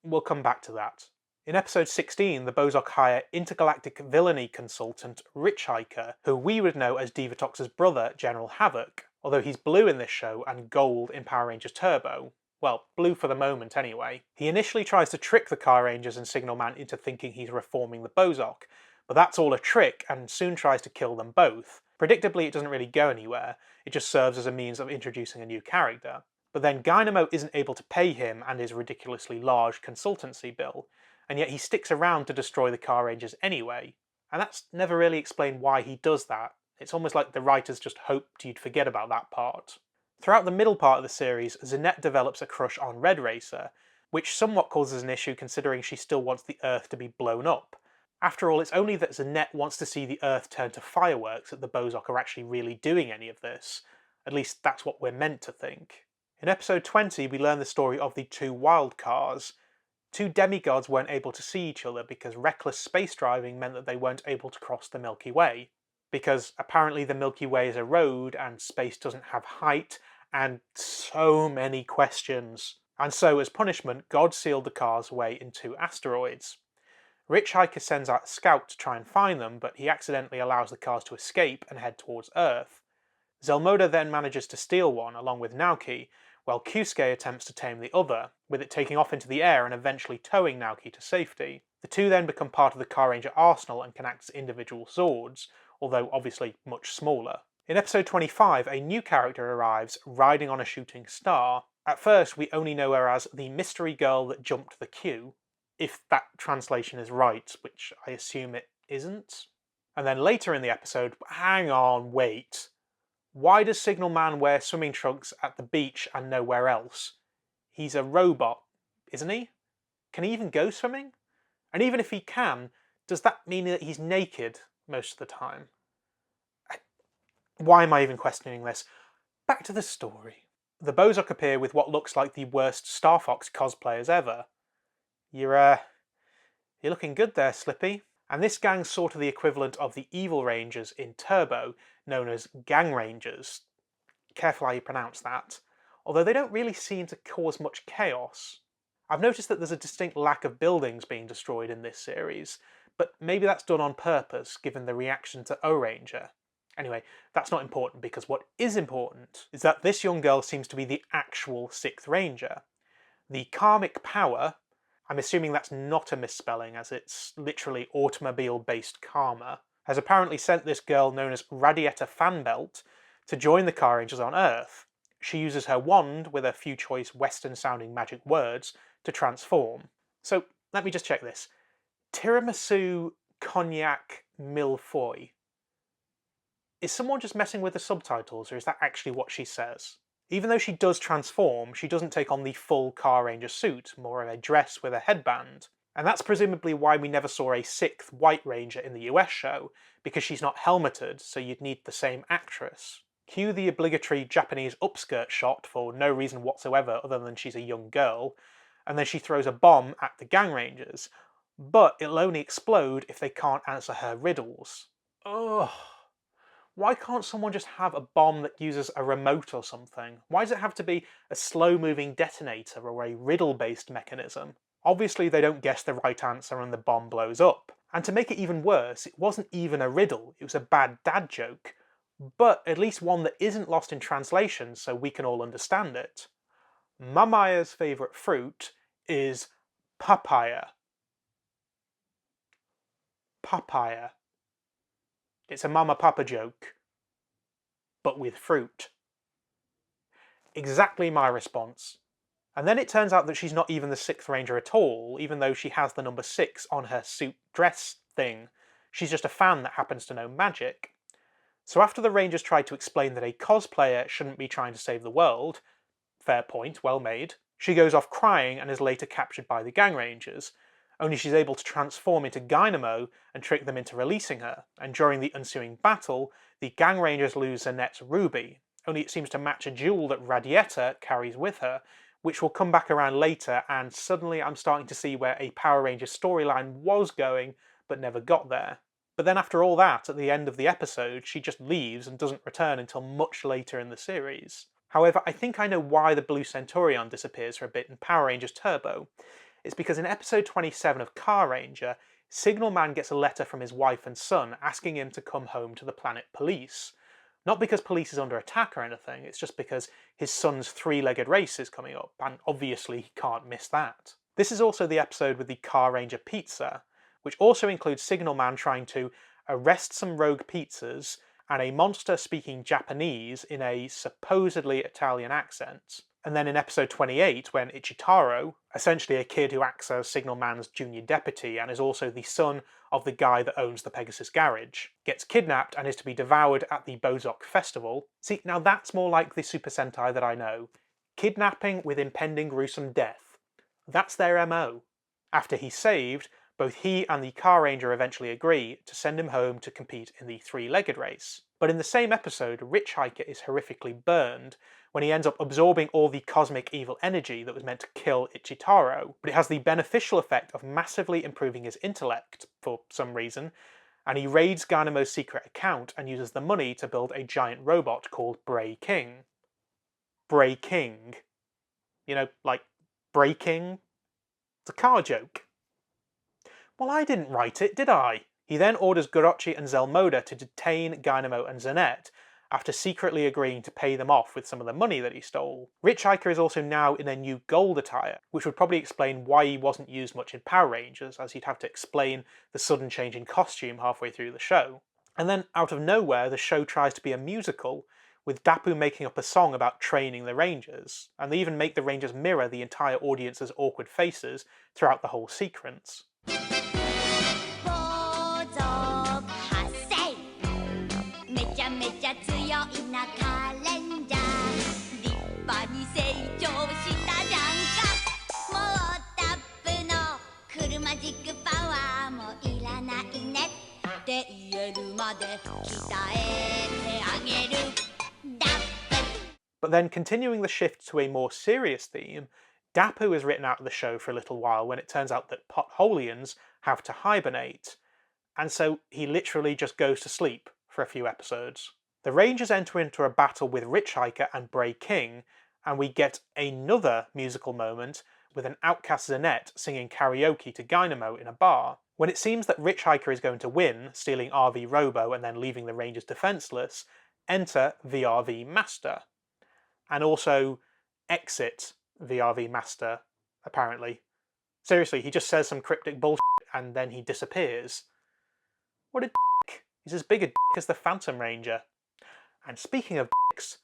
We'll come back to that. In episode 16, the Bozok hire intergalactic villainy consultant Rich Hiker, who we would know as Divatox's brother, General Havoc, although he's blue in this show and gold in Power Rangers Turbo. Well, blue for the moment anyway. He initially tries to trick the Carrangers and Signal Man into thinking he's reforming the Bozok, but that's all a trick and soon tries to kill them both. Predictably, it doesn't really go anywhere, it just serves as a means of introducing a new character. But then Dynamo isn't able to pay him and his ridiculously large consultancy bill, and yet he sticks around to destroy the Carrangers anyway. And that's never really explained why he does that. It's almost like the writers just hoped you'd forget about that part. Throughout the middle part of the series, Zanette develops a crush on Red Racer, which somewhat causes an issue considering she still wants the Earth to be blown up. After all, it's only that Zanette wants to see the Earth turn to fireworks that the Bozok are actually really doing any of this. At least that's what we're meant to think. In episode 20 we learn the story of the two wild cars. Two demigods weren't able to see each other because reckless space driving meant that they weren't able to cross the Milky Way. Because apparently the Milky Way is a road and space doesn't have height, and so many questions. And so as punishment, God sealed the cars away in 2 asteroids. Rich Hiker sends out a scout to try and find them, but he accidentally allows the cars to escape and head towards Earth. Zelmoda then manages to steal one along with Naoki, while Kyusuke attempts to tame the other, with it taking off into the air and eventually towing Naoki to safety. The two then become part of the Carranger arsenal and can act as individual swords, although obviously much smaller. In episode 25, a new character arrives, riding on a shooting star. At first, we only know her as the mystery girl that jumped the queue, if that translation is right, which I assume it isn't. And then later in the episode, hang on, wait. Why does Signal Man wear swimming trunks at the beach and nowhere else? He's a robot, isn't he? Can he even go swimming? And even if he can, does that mean that he's naked most of the time? Why am I even questioning this? Back to the story. The Bozok appear with what looks like the worst Star Fox cosplayers ever. You're looking good there, Slippy. And this gang's sort of the equivalent of the Evil Rangers in Turbo, known as Gang Rangers. Careful how you pronounce that. Although they don't really seem to cause much chaos. I've noticed that there's a distinct lack of buildings being destroyed in this series, but maybe that's done on purpose, given the reaction to O-Ranger. Anyway, that's not important, because what is important is that this young girl seems to be the actual 6th Ranger. The karmic power, I'm assuming that's not a misspelling as it's literally automobile-based karma, has apparently sent this girl known as Radietta Fanbelt to join the Carrangers on Earth. She uses her wand with a few choice Western-sounding magic words to transform. So, let me just check this. Tiramisu Cognac Mille-Feuille. Is someone just messing with the subtitles, or is that actually what she says? Even though she does transform, she doesn't take on the full Carranger suit, more of a dress with a headband. And that's presumably why we never saw a 6th White Ranger in the US show, because she's not helmeted, so you'd need the same actress. Cue the obligatory Japanese upskirt shot for no reason whatsoever other than she's a young girl, and then she throws a bomb at the Gang Rangers, but it'll only explode if they can't answer her riddles. Ugh. Why can't someone just have a bomb that uses a remote or something? Why does it have to be a slow-moving detonator or a riddle-based mechanism? Obviously they don't guess the right answer and the bomb blows up. And to make it even worse, it wasn't even a riddle, it was a bad dad joke. But at least one that isn't lost in translation so we can all understand it. Mamaya's favourite fruit is papaya. Papaya. It's a Mama Papa joke, but with fruit. Exactly my response. And then it turns out that she's not even the 6th Ranger at all, even though she has the number 6 on her suit dress thing. She's just a fan that happens to know magic. So after the Rangers tried to explain that a cosplayer shouldn't be trying to save the world, fair point, well made, she goes off crying and is later captured by the Gang Rangers, only she's able to transform into Dynamo and trick them into releasing her, and during the ensuing battle, the Gang Rangers lose Zanette's ruby, only it seems to match a jewel that Radietta carries with her, which will come back around later, and suddenly I'm starting to see where a Power Rangers storyline was going, but never got there. But then after all that, at the end of the episode, she just leaves and doesn't return until much later in the series. However, I think I know why the Blue Centurion disappears for a bit in Power Rangers Turbo. It's because in episode 27 of Carranger, Signal Man gets a letter from his wife and son asking him to come home to the planet Police. Not because Police is under attack or anything, it's just because his son's 3-legged race is coming up, and obviously he can't miss that. This is also the episode with the Carranger pizza, which also includes Signal Man trying to arrest some rogue pizzas and a monster speaking Japanese in a supposedly Italian accent. And then in episode 28, when Ichitaro, essentially a kid who acts as Signal Man's junior deputy and is also the son of the guy that owns the Pegasus Garage, gets kidnapped and is to be devoured at the Bozok Festival. See, now that's more like the Super Sentai that I know. Kidnapping with impending gruesome death. That's their MO. After he's saved, both he and the Carranger eventually agree to send him home to compete in the 3-legged race. But in the same episode, Rich Hiker is horrifically burned when he ends up absorbing all the cosmic evil energy that was meant to kill Ichitaro, but it has the beneficial effect of massively improving his intellect, for some reason, and he raids Gynamo's secret account and uses the money to build a giant robot called Bray King. Bray King. You know, like breaking? It's a car joke. Well, I didn't write it, did I? He then orders Gorochi and Zelmoda to detain Dynamo and Zanette, after secretly agreeing to pay them off with some of the money that he stole. Rich Hiker is also now in a new gold attire, which would probably explain why he wasn't used much in Power Rangers, as he'd have to explain the sudden change in costume halfway through the show. And then, out of nowhere, the show tries to be a musical, with Dapu making up a song about training the Rangers, and they even make the Rangers mirror the entire audience's awkward faces throughout the whole sequence. But then, continuing the shift to a more serious theme, Dapu is written out of the show for a little while when it turns out that Potholians have to hibernate, and so he literally just goes to sleep for a few episodes. The Rangers enter into a battle with Rich Hiker and Bray King, and we get another musical moment with an outcast Zanette singing karaoke to Dynamo in a bar. When it seems that Rich Hiker is going to win, stealing RV Robo and then leaving the Rangers defenceless, enter VRV Master. And also exit VRV Master, apparently. Seriously, he just says some cryptic bullshit and then he disappears. What a dick. He's as big a dick as the Phantom Ranger. And speaking of dicks,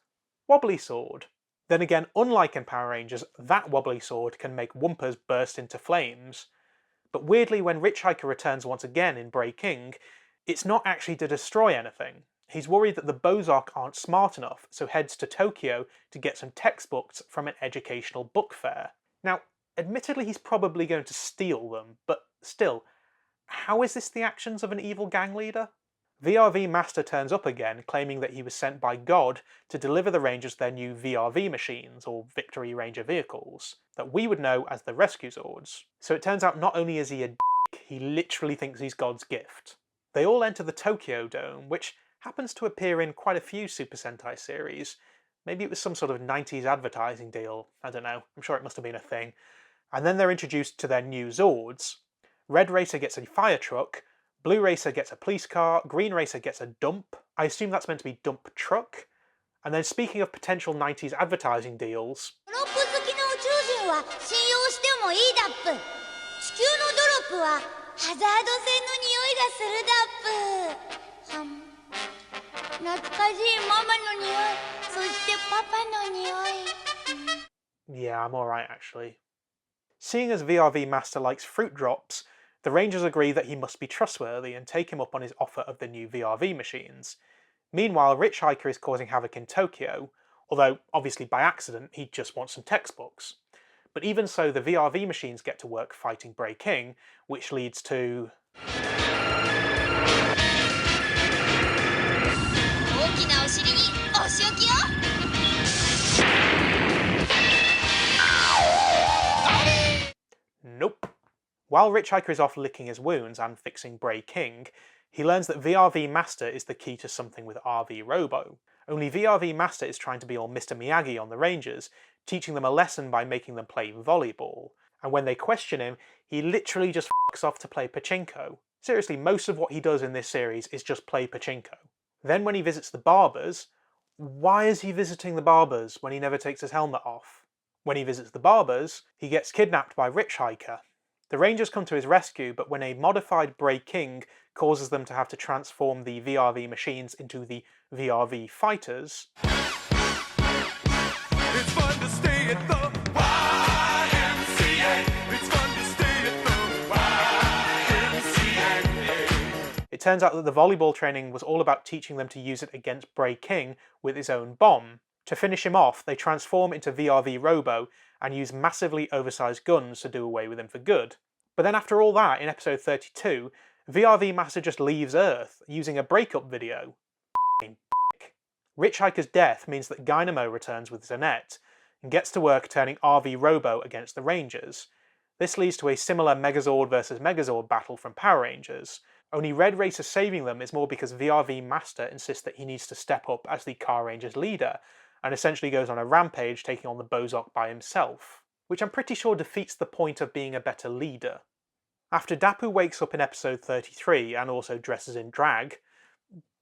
Wobbly Sword. Then again, unlike in Power Rangers, that Wobbly Sword can make Wumpers burst into flames. But weirdly, when Rich Hiker returns once again in Bray King, it's not actually to destroy anything. He's worried that the Bozok aren't smart enough, so heads to Tokyo to get some textbooks from an educational book fair. Now, admittedly he's probably going to steal them, but still, how is this the actions of an evil gang leader? VRV Master turns up again, claiming that he was sent by God to deliver the Rangers their new VRV machines, or Victory Ranger vehicles, that we would know as the Rescue Zords. So it turns out not only is he a dick, he literally thinks he's God's gift. They all enter the Tokyo Dome, which happens to appear in quite a few Super Sentai series. Maybe it was some sort of 90s advertising deal, I don't know, I'm sure it must have been a thing. And then they're introduced to their new Zords. Red Racer gets a fire truck, Blue Racer gets a police car, Green Racer gets a dump. I assume that's meant to be dump truck. And then speaking of potential 90s advertising deals... Yeah, I'm alright actually. Seeing as VRV Master likes fruit drops, the Rangers agree that he must be trustworthy and take him up on his offer of the new VRV machines. Meanwhile, Rich Hiker is causing havoc in Tokyo, although obviously by accident he just wants some textbooks. But even so, the VRV machines get to work fighting Bray King, which leads to... Nope. While Rich Hiker is off licking his wounds and fixing Bray King, he learns that VRV Master is the key to something with RV Robo. Only VRV Master is trying to be all Mr. Miyagi on the Rangers, teaching them a lesson by making them play volleyball. And when they question him, he literally just fucks off to play pachinko. Seriously, most of what he does in this series is just play pachinko. Then when he visits the barbers, why is he visiting the barbers when he never takes his helmet off? When he visits the barbers, he gets kidnapped by Rich Hiker. The Rangers come to his rescue, but when a modified Bray King causes them to have to transform the VRV machines into the VRV fighters... It's fun to stay at the YMCA. It's fun to stay at the YMCA. It turns out that the volleyball training was all about teaching them to use it against Bray King with his own bomb. To finish him off, they transform into VRV Robo and use massively oversized guns to do away with him for good. But then after all that, in episode 32, VRV Master just leaves Earth using a breakup video. Rich Hiker's death means that Dynamo returns with Zanette and gets to work turning RV Robo against the Rangers. This leads to a similar Megazord versus Megazord battle from Power Rangers, only Red Racer saving them is more because VRV Master insists that he needs to step up as the Car Rangers leader, and essentially goes on a rampage taking on the Bozok by himself, which I'm pretty sure defeats the point of being a better leader. After Dapu wakes up in episode 33 and also dresses in drag,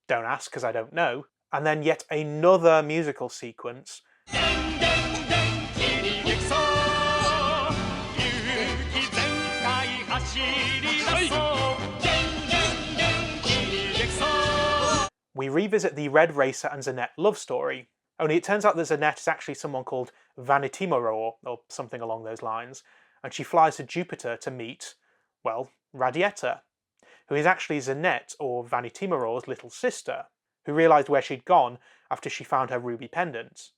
don't ask because I don't know, and then yet another musical sequence we revisit the Red Racer and Zanette love story. Only it turns out that Zanette is actually someone called Vanitimoror, or something along those lines, and she flies to Jupiter to meet, well, Radietta, who is actually Zanette, or Vanitimoror's little sister, who realised where she'd gone after she found her ruby pendant.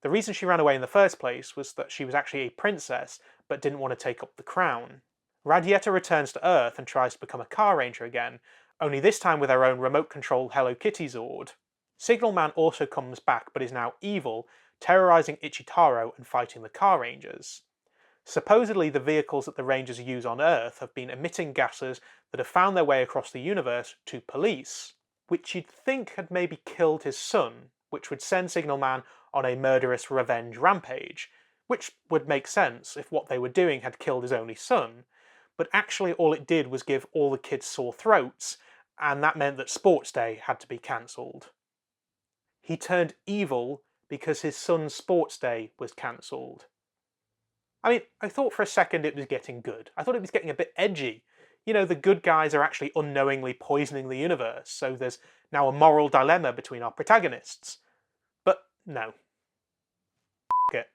The reason she ran away in the first place was that she was actually a princess, but didn't want to take up the crown. Radietta returns to Earth and tries to become a Carranger again, only this time with her own remote-controlled Hello Kitty Zord. Signal Man also comes back but is now evil, terrorising Ichitaro and fighting the Carrangers. Supposedly the vehicles that the Rangers use on Earth have been emitting gases that have found their way across the universe to police, which you'd think had maybe killed his son, which would send Signal Man on a murderous revenge rampage, which would make sense if what they were doing had killed his only son, but actually all it did was give all the kids sore throats, and that meant that Sports Day had to be cancelled. He turned evil because his son's Sports Day was cancelled. I mean, I thought for a second it was getting good. I thought it was getting a bit edgy. You know, the good guys are actually unknowingly poisoning the universe, so there's now a moral dilemma between our protagonists. But no. It.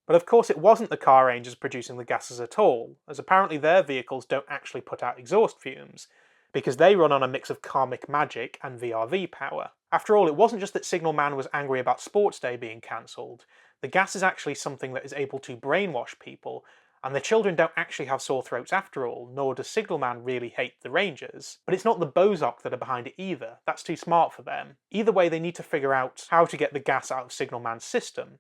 But of course it wasn't the Carrangers producing the gases at all, as apparently their vehicles don't actually put out exhaust fumes, because they run on a mix of karmic magic and VRV power. After all, it wasn't just that Signal Man was angry about Sports Day being cancelled. The gas is actually something that is able to brainwash people, and the children don't actually have sore throats after all, nor does Signal Man really hate the Rangers. But it's not the Bozok that are behind it either, that's too smart for them. Either way, they need to figure out how to get the gas out of Signal Man's system.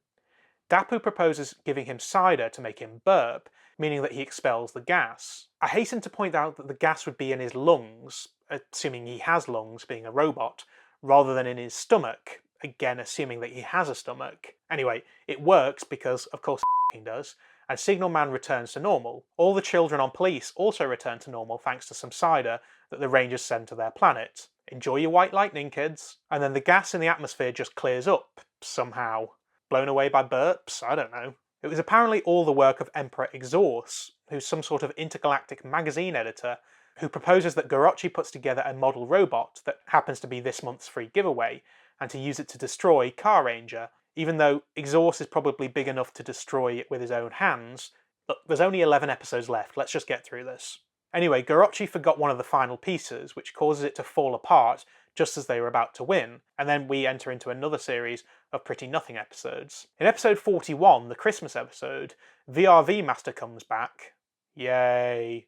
Dapu proposes giving him cider to make him burp, meaning that he expels the gas. I hasten to point out that the gas would be in his lungs, assuming he has lungs being a robot, rather than in his stomach, again assuming that he has a stomach. Anyway, it works because, of course it does, and Signal Man returns to normal. All the children on police also return to normal thanks to some cider that the Rangers send to their planet. Enjoy your white lightning, kids. And then the gas in the atmosphere just clears up, somehow. Blown away by burps? I don't know. It was apparently all the work of Emperor Exhaust, who's some sort of intergalactic magazine editor, who proposes that Gorochi puts together a model robot that happens to be this month's free giveaway, and to use it to destroy Carranger, even though Exhaust is probably big enough to destroy it with his own hands. Look, there's only 11 episodes left, let's just get through this. Anyway, Gorochi forgot one of the final pieces, which causes it to fall apart just as they were about to win, and then we enter into another series of pretty nothing episodes. In episode 41, the Christmas episode, VRV Master comes back. Yay.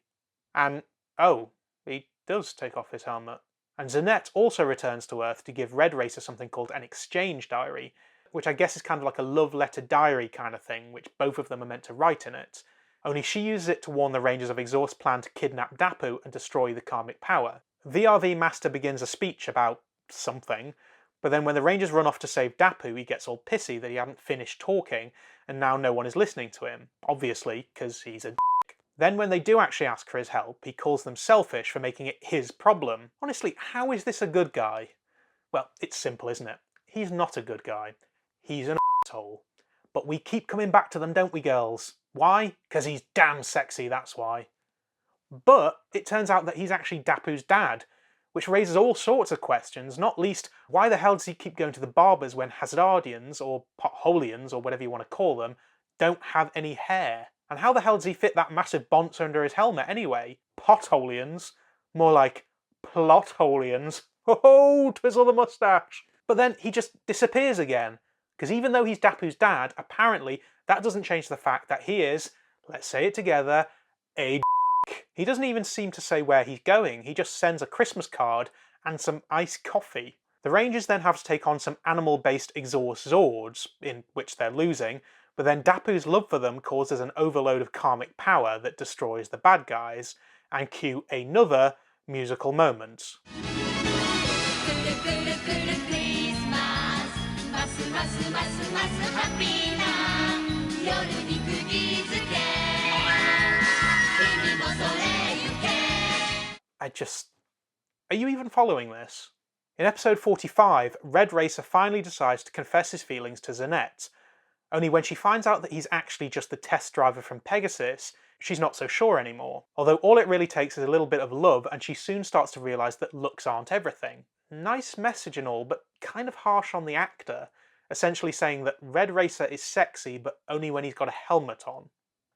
And, oh, he does take off his helmet. And Zanette also returns to Earth to give Red Racer something called an exchange diary, which I guess is kind of like a love letter diary kind of thing, which both of them are meant to write in it. Only she uses it to warn the Rangers of Exhaust's plan to kidnap Dapu and destroy the karmic power. VRV Master begins a speech about something, but then when the Rangers run off to save Dapu, he gets all pissy that he hadn't finished talking, and now no one is listening to him. Obviously, because he's a dick. Then when they do actually ask for his help, he calls them selfish for making it his problem. Honestly, how is this a good guy? Well, it's simple, isn't it? He's not a good guy. He's an asshole. But we keep coming back to them, don't we, girls? Why? Because he's damn sexy, that's why. But it turns out that he's actually Dapu's dad, which raises all sorts of questions, not least, why the hell does he keep going to the barbers when Hazardians, or Potholians, or whatever you want to call them, don't have any hair? And how the hell does he fit that massive bonce under his helmet anyway? Potholians? More like Plotholians. Oh, twizzle the moustache! But then he just disappears again, because even though he's Dapu's dad, apparently that doesn't change the fact that he is, let's say it together, a dick. He doesn't even seem to say where he's going, he just sends a Christmas card and some iced coffee. The Rangers then have to take on some animal-based Exhaust Zords, in which they're losing, but then Dapu's love for them causes an overload of karmic power that destroys the bad guys, and cue another musical moment. Are you even following this? In episode 45, Red Racer finally decides to confess his feelings to Zanette, only when she finds out that he's actually just the test driver from Pegasus, she's not so sure anymore. Although all it really takes is a little bit of love, and she soon starts to realise that looks aren't everything. Nice message and all, but kind of harsh on the actor, essentially saying that Red Racer is sexy, but only when he's got a helmet on.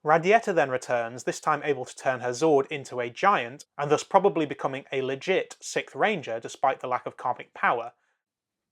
Radietta then returns, this time able to turn her Zord into a giant, and thus probably becoming a legit 6th Ranger despite the lack of karmic power.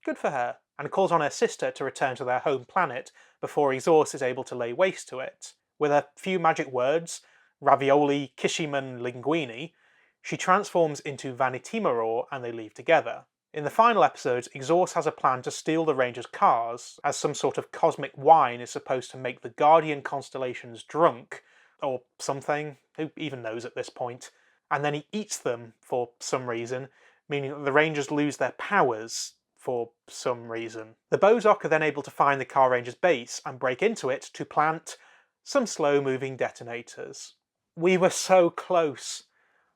Good for her, and calls on her sister to return to their home planet before Exhaust is able to lay waste to it. With a few magic words, ravioli, kishiman, linguini, she transforms into Vanitimoror and they leave together. In the final episodes, Exhaust has a plan to steal the Rangers' cars, as some sort of cosmic wine is supposed to make the Guardian constellations drunk, or something, who even knows at this point, and then he eats them for some reason, meaning that the Rangers lose their powers for some reason. The Bozok are then able to find the Carrangers' base and break into it to plant some slow-moving detonators. We were so close.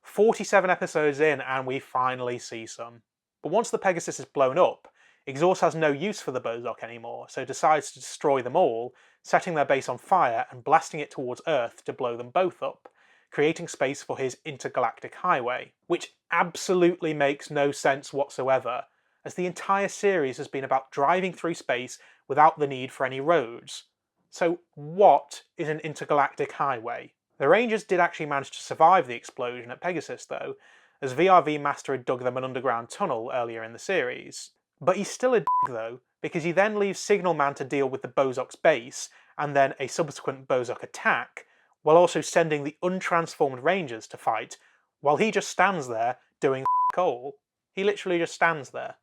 47 episodes in and we finally see some. But once the Pegasus is blown up, Exhaust has no use for the Bozok anymore, so decides to destroy them all, setting their base on fire and blasting it towards Earth to blow them both up, creating space for his intergalactic highway, which absolutely makes no sense whatsoever, as the entire series has been about driving through space without the need for any roads. So what is an intergalactic highway? The Rangers did actually manage to survive the explosion at Pegasus though, as VRV Master had dug them an underground tunnel earlier in the series. But he's still a though, because he then leaves Signal Man to deal with the Bozok's base, and then a subsequent Bozok attack, while also sending the untransformed Rangers to fight, while he just stands there doing all. He literally just stands there.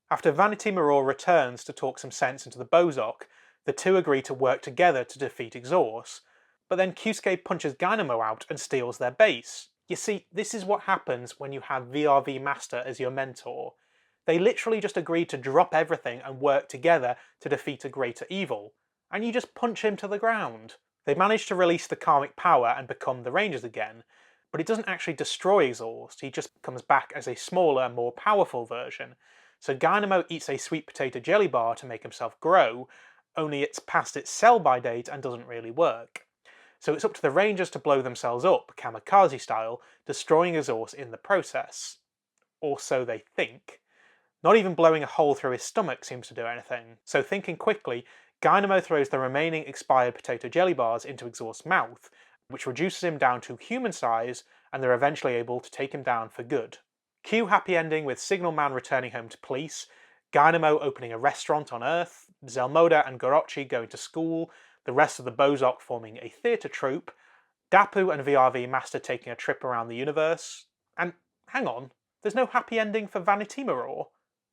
After Vanity Mirror returns to talk some sense into the Bozok, the two agree to work together to defeat Exhaust, but then Kyusuke punches Dynamo out and steals their base. You see, this is what happens when you have VRV Master as your mentor. They literally just agreed to drop everything and work together to defeat a greater evil, and you just punch him to the ground. They manage to release the karmic power and become the Rangers again, but it doesn't actually destroy Exhaust, he just comes back as a smaller, more powerful version. So Dynamo eats a sweet potato jelly bar to make himself grow, only it's past its sell-by date and doesn't really work. So it's up to the Rangers to blow themselves up, kamikaze style, destroying Exhaust in the process. Or so they think. Not even blowing a hole through his stomach seems to do anything, so thinking quickly, Dynamo throws the remaining expired potato jelly bars into Exhaust's mouth, which reduces him down to human size, and they're eventually able to take him down for good. Cue happy ending with Signal Man returning home to police, Dynamo opening a restaurant on Earth, Zelmoda and Gorochi going to school, the rest of the Bozok forming a theatre troupe, Dapu and VRV Master taking a trip around the universe, and hang on, there's no happy ending for Vanity Mirror?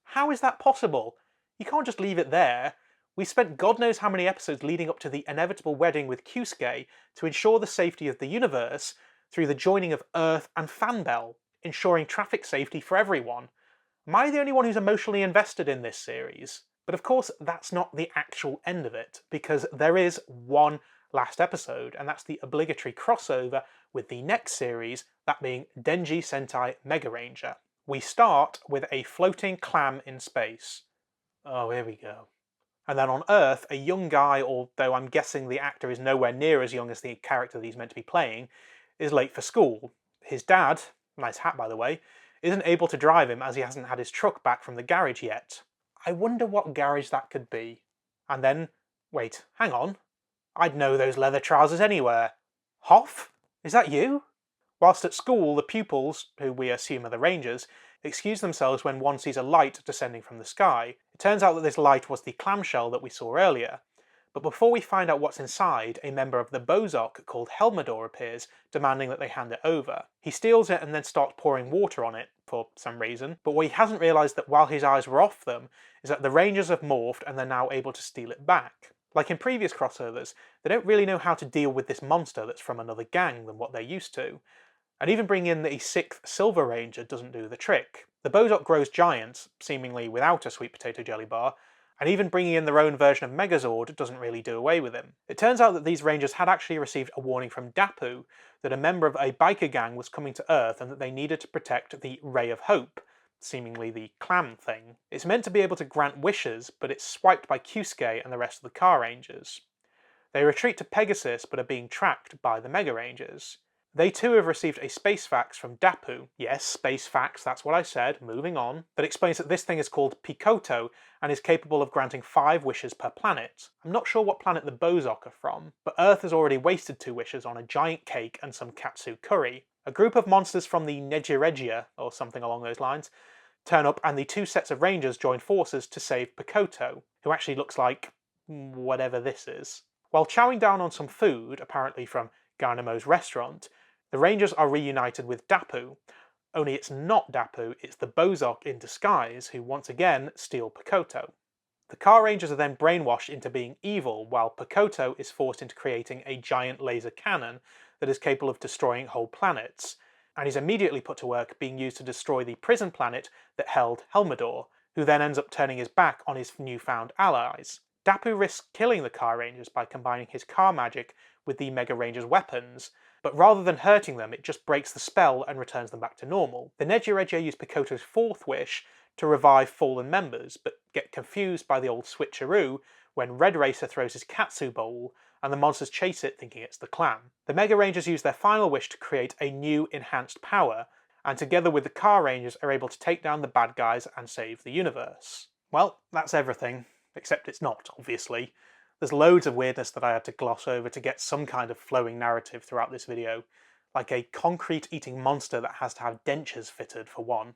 How is that possible? You can't just leave it there. We spent God knows how many episodes leading up to the inevitable wedding with Kyusuke to ensure the safety of the universe through the joining of Earth and Fanbell, ensuring traffic safety for everyone. Am I the only one who's emotionally invested in this series? But of course that's not the actual end of it, because there is one last episode, and that's the obligatory crossover with the next series, that being Gekisou Sentai Mega Ranger. We start with a floating clam in space. Oh, here we go. And then on Earth, a young guy, although I'm guessing the actor is nowhere near as young as the character that he's meant to be playing, is late for school. His dad, nice hat by the way, isn't able to drive him as he hasn't had his truck back from the garage yet. I wonder what garage that could be. And then, wait, hang on. I'd know those leather trousers anywhere. Hoff? Is that you? Whilst at school, the pupils, who we assume are the Rangers, excuse themselves when one sees a light descending from the sky. It turns out that this light was the clamshell that we saw earlier. But before we find out what's inside, a member of the Bozok called Helmador appears, demanding that they hand it over. He steals it and then starts pouring water on it, for some reason, but what he hasn't realised that while his eyes were off them, is that the Rangers have morphed and they're now able to steal it back. Like in previous crossovers, they don't really know how to deal with this monster that's from another gang than what they're used to. And even bringing in a 6th Silver Ranger doesn't do the trick. The Bozok grows giant, seemingly without a sweet potato jelly bar, and even bringing in their own version of Megazord doesn't really do away with him. It turns out that these Rangers had actually received a warning from Dapu that a member of a biker gang was coming to Earth and that they needed to protect the Ray of Hope, seemingly the clam thing. It's meant to be able to grant wishes, but it's swiped by Kyusuke and the rest of the Carrangers. They retreat to Pegasus but are being tracked by the Mega Rangers. They too have received a space fax from Dapu. Yes, space fax, that's what I said, moving on. That explains that this thing is called Pikoto and is capable of granting 5 wishes per planet. I'm not sure what planet the Bozok are from, but Earth has already wasted 2 wishes on a giant cake and some katsu curry. A group of monsters from the Negiregia, or something along those lines, turn up and the 2 sets of rangers join forces to save Pikoto, who actually looks like whatever this is. While chowing down on some food, apparently from Gynamo's restaurant, the Rangers are reunited with Dapu, only it's not Dapu, it's the Bozok in disguise who once again steal Pikoto. The Carrangers are then brainwashed into being evil, while Pikoto is forced into creating a giant laser cannon that is capable of destroying whole planets, and is immediately put to work being used to destroy the prison planet that held Helmador, who then ends up turning his back on his newfound allies. Dapu risks killing the Carrangers by combining his car magic with the Mega Rangers' weapons, but rather than hurting them, it just breaks the spell and returns them back to normal. The Negiregia use Pikoto's 4th wish to revive fallen members, but get confused by the old switcheroo when Red Racer throws his Katsu Bowl and the monsters chase it thinking it's the clan. The Mega Rangers use their final wish to create a new enhanced power, and together with the Carrangers are able to take down the bad guys and save the universe. Well, that's everything. Except it's not, obviously. There's loads of weirdness that I had to gloss over to get some kind of flowing narrative throughout this video, like a concrete-eating monster that has to have dentures fitted, for one.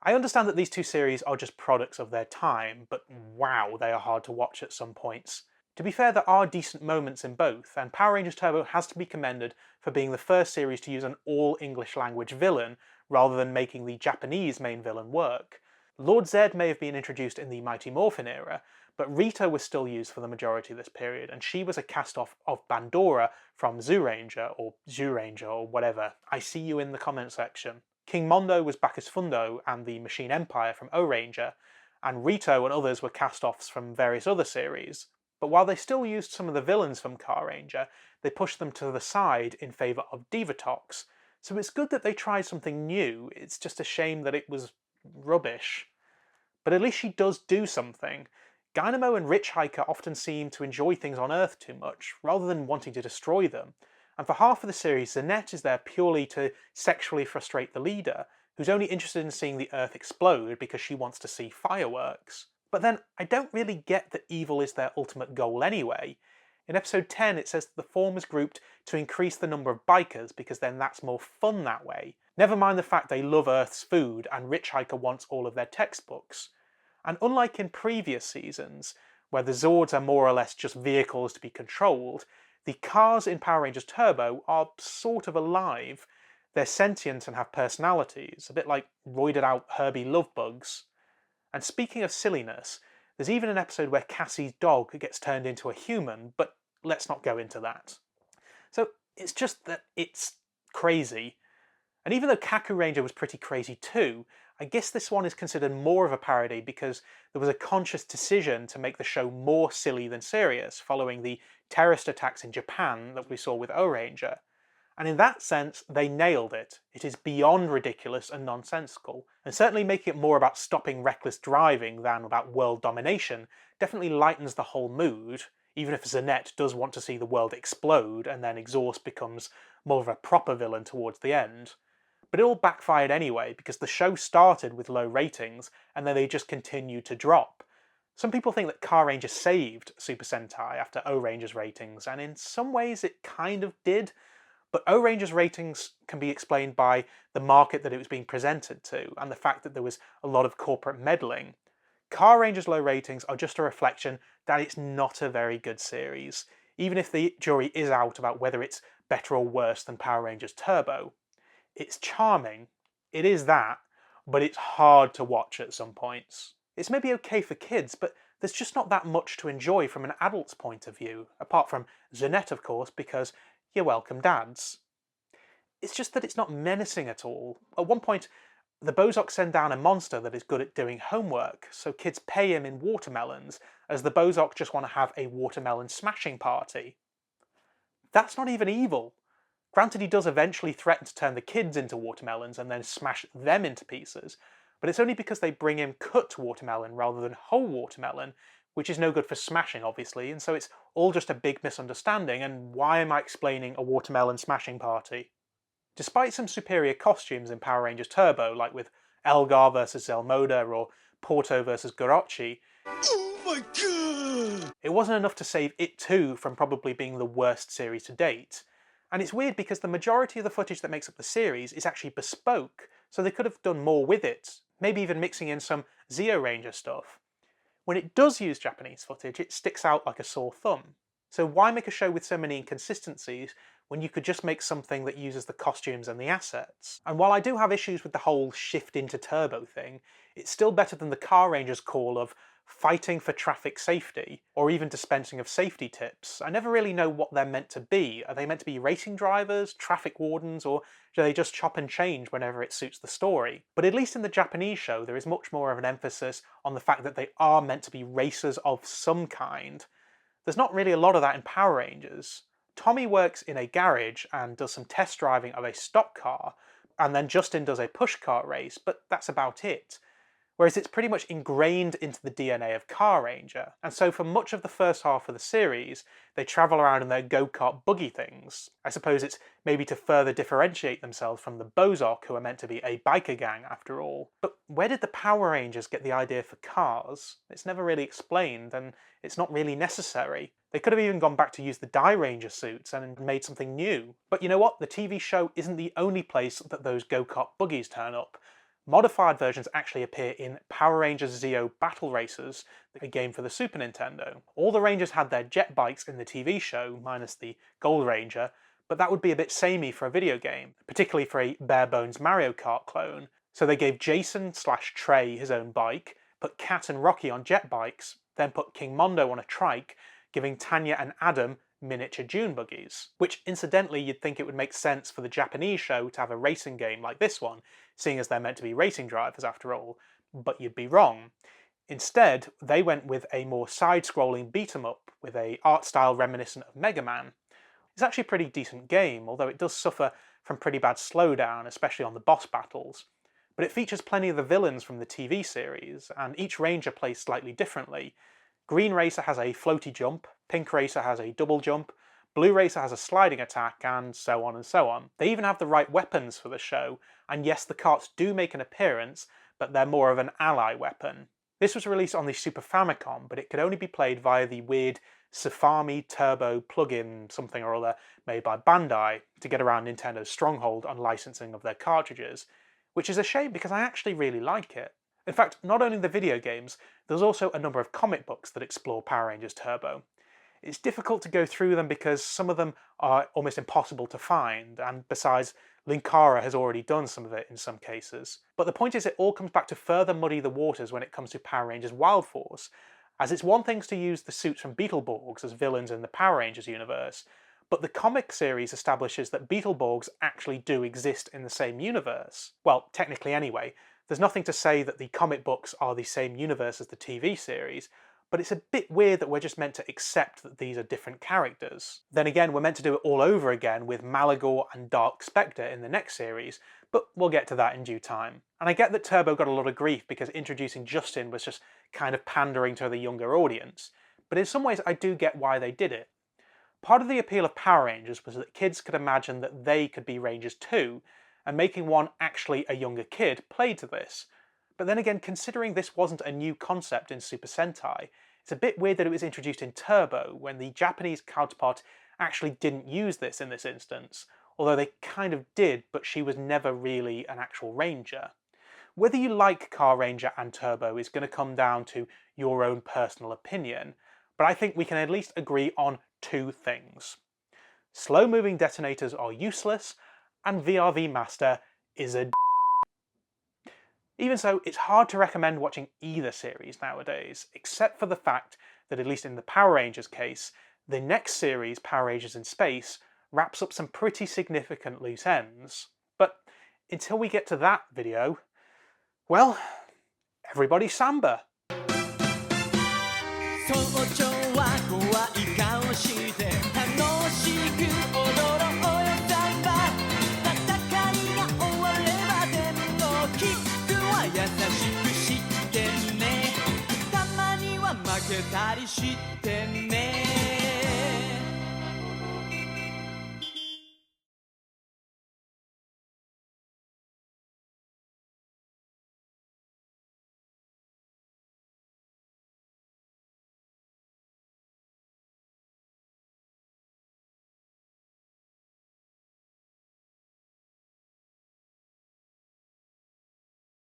I understand that these 2 series are just products of their time, but wow, they are hard to watch at some points. To be fair, there are decent moments in both, and Power Rangers Turbo has to be commended for being the first series to use an all-English language villain, rather than making the Japanese main villain work. Lord Zedd may have been introduced in the Mighty Morphin era, but Rita was still used for the majority of this period, and she was a cast-off of Bandora from Zyuranger, or whatever. I see you in the comment section. King Mondo was Bacchus Fundo and the Machine Empire from O-Ranger, and Rito and others were cast-offs from various other series. But while they still used some of the villains from Carranger, they pushed them to the side in favour of Divatox, so it's good that they tried something new, it's just a shame that it was rubbish. But at least she does do something. Dynamo and Rich Hiker often seem to enjoy things on Earth too much, rather than wanting to destroy them, and for half of the series Zanette is there purely to sexually frustrate the leader, who's only interested in seeing the Earth explode because she wants to see fireworks. But then, I don't really get that evil is their ultimate goal anyway. In episode 10 it says that the form was grouped to increase the number of bikers because then that's more fun that way. Never mind the fact they love Earth's food and Rich Hiker wants all of their textbooks. And unlike in previous seasons, where the Zords are more or less just vehicles to be controlled, the cars in Power Rangers Turbo are sort of alive. They're sentient and have personalities, a bit like roided out Herbie Lovebugs. And speaking of silliness, there's even an episode where Cassie's dog gets turned into a human, but let's not go into that. So it's just that it's crazy. And even though Kaku Ranger was pretty crazy too, I guess this one is considered more of a parody because there was a conscious decision to make the show more silly than serious, following the terrorist attacks in Japan that we saw with O-Ranger. And in that sense, they nailed it. It is beyond ridiculous and nonsensical, and certainly making it more about stopping reckless driving than about world domination definitely lightens the whole mood, even if Zanette does want to see the world explode and then Exhaust becomes more of a proper villain towards the end. But it all backfired anyway, because the show started with low ratings, and then they just continued to drop. Some people think that Carranger saved Super Sentai after O-Ranger's ratings, and in some ways it kind of did, but O-Ranger's ratings can be explained by the market that it was being presented to, and the fact that there was a lot of corporate meddling. Carranger's low ratings are just a reflection that it's not a very good series, even if the jury is out about whether it's better or worse than Power Rangers Turbo. It's charming, it is that, but it's hard to watch at some points. It's maybe okay for kids, but there's just not that much to enjoy from an adult's point of view, apart from Zanette, of course, because you're welcome, dads. It's just that it's not menacing at all. At one point, the Bozok send down a monster that is good at doing homework, so kids pay him in watermelons, as the Bozok just want to have a watermelon smashing party. That's not even evil. Granted, he does eventually threaten to turn the kids into watermelons and then smash them into pieces, but it's only because they bring in cut watermelon rather than whole watermelon, which is no good for smashing, obviously, and so it's all just a big misunderstanding, and why am I explaining a watermelon smashing party? Despite some superior costumes in Power Rangers Turbo, like with Elgar versus Zelmoda or Porto versus Gorochi, Oh my god! it wasn't enough to save it too from probably being the worst series to date. And it's weird because the majority of the footage that makes up the series is actually bespoke, so they could have done more with it, maybe even mixing in some Zeo Ranger stuff. When it does use Japanese footage, it sticks out like a sore thumb. So why make a show with so many inconsistencies when you could just make something that uses the costumes and the assets? And while I do have issues with the whole shift into turbo thing, it's still better than the Carrangers call of fighting for traffic safety, or even dispensing of safety tips. I never really know what they're meant to be. Are they meant to be racing drivers, traffic wardens, or do they just chop and change whenever it suits the story? But at least in the Japanese show, there is much more of an emphasis on the fact that they are meant to be racers of some kind. There's not really a lot of that in Power Rangers. Tommy works in a garage and does some test driving of a stock car, and then Justin does a pushcart race, but that's about it. Whereas it's pretty much ingrained into the DNA of Carranger, and so for much of the first half of the series, they travel around in their go-kart buggy things. I suppose it's maybe to further differentiate themselves from the Bozok, who are meant to be a biker gang after all. But where did the Power Rangers get the idea for cars? It's never really explained, and it's not really necessary. They could have even gone back to use the Die Ranger suits and made something new. But you know what? The TV show isn't the only place that those go-kart buggies turn up. Modified versions actually appear in Power Rangers Zeo Battle Racers, a game for the Super Nintendo. All the Rangers had their jet bikes in the TV show, minus the Gold Ranger, but that would be a bit samey for a video game, particularly for a bare-bones Mario Kart clone. So they gave Jason/Trey his own bike, put Kat and Rocky on jet bikes, then put King Mondo on a trike, giving Tanya and Adam miniature dune buggies. Which, incidentally, you'd think it would make sense for the Japanese show to have a racing game like this one, seeing as they're meant to be racing drivers after all, but you'd be wrong. Instead, they went with a more side-scrolling beat-em-up with a art style reminiscent of Mega Man. It's actually a pretty decent game, although it does suffer from pretty bad slowdown, especially on the boss battles. But it features plenty of the villains from the TV series, and each Ranger plays slightly differently. Green Racer has a floaty jump, Pink Racer has a double jump, Blue Racer has a sliding attack, and so on and so on. They even have the right weapons for the show, and yes, the carts do make an appearance, but they're more of an ally weapon. This was released on the Super Famicom, but it could only be played via the weird Safami Turbo plugin something or other made by Bandai to get around Nintendo's stronghold on licensing of their cartridges, which is a shame because I actually really like it. In fact, not only the video games, there's also a number of comic books that explore Power Rangers Turbo. It's difficult to go through them because some of them are almost impossible to find, and besides, Linkara has already done some of it in some cases. But the point is it all comes back to further muddy the waters when it comes to Power Rangers Wild Force, as it's one thing to use the suits from Beetleborgs as villains in the Power Rangers universe, but the comic series establishes that Beetleborgs actually do exist in the same universe. Well, technically anyway. There's nothing to say that the comic books are the same universe as the TV series, but it's a bit weird that we're just meant to accept that these are different characters. Then again, we're meant to do it all over again with Malagor and Dark Spectre in the next series, but we'll get to that in due time. And I get that Turbo got a lot of grief because introducing Justin was just kind of pandering to the younger audience, but in some ways I do get why they did it. Part of the appeal of Power Rangers was that kids could imagine that they could be Rangers too, and making one actually a younger kid played to this. But then again, considering this wasn't a new concept in Super Sentai, it's a bit weird that it was introduced in Turbo when the Japanese counterpart actually didn't use this in this instance, although they kind of did, but she was never really an actual Ranger. Whether you like Carranger and Turbo is going to come down to your own personal opinion, but I think we can at least agree on two things. Slow-moving detonators are useless, and VRV Master is a Even so, it's hard to recommend watching either series nowadays, except for the fact that, at least in the Power Rangers case, the next series, Power Rangers in Space, wraps up some pretty significant loose ends. But until we get to that video, well, everybody samba! 早朝は怖い顔して楽しく踊ろうよサンバ戦いが終われば天のキックは優してたりしてね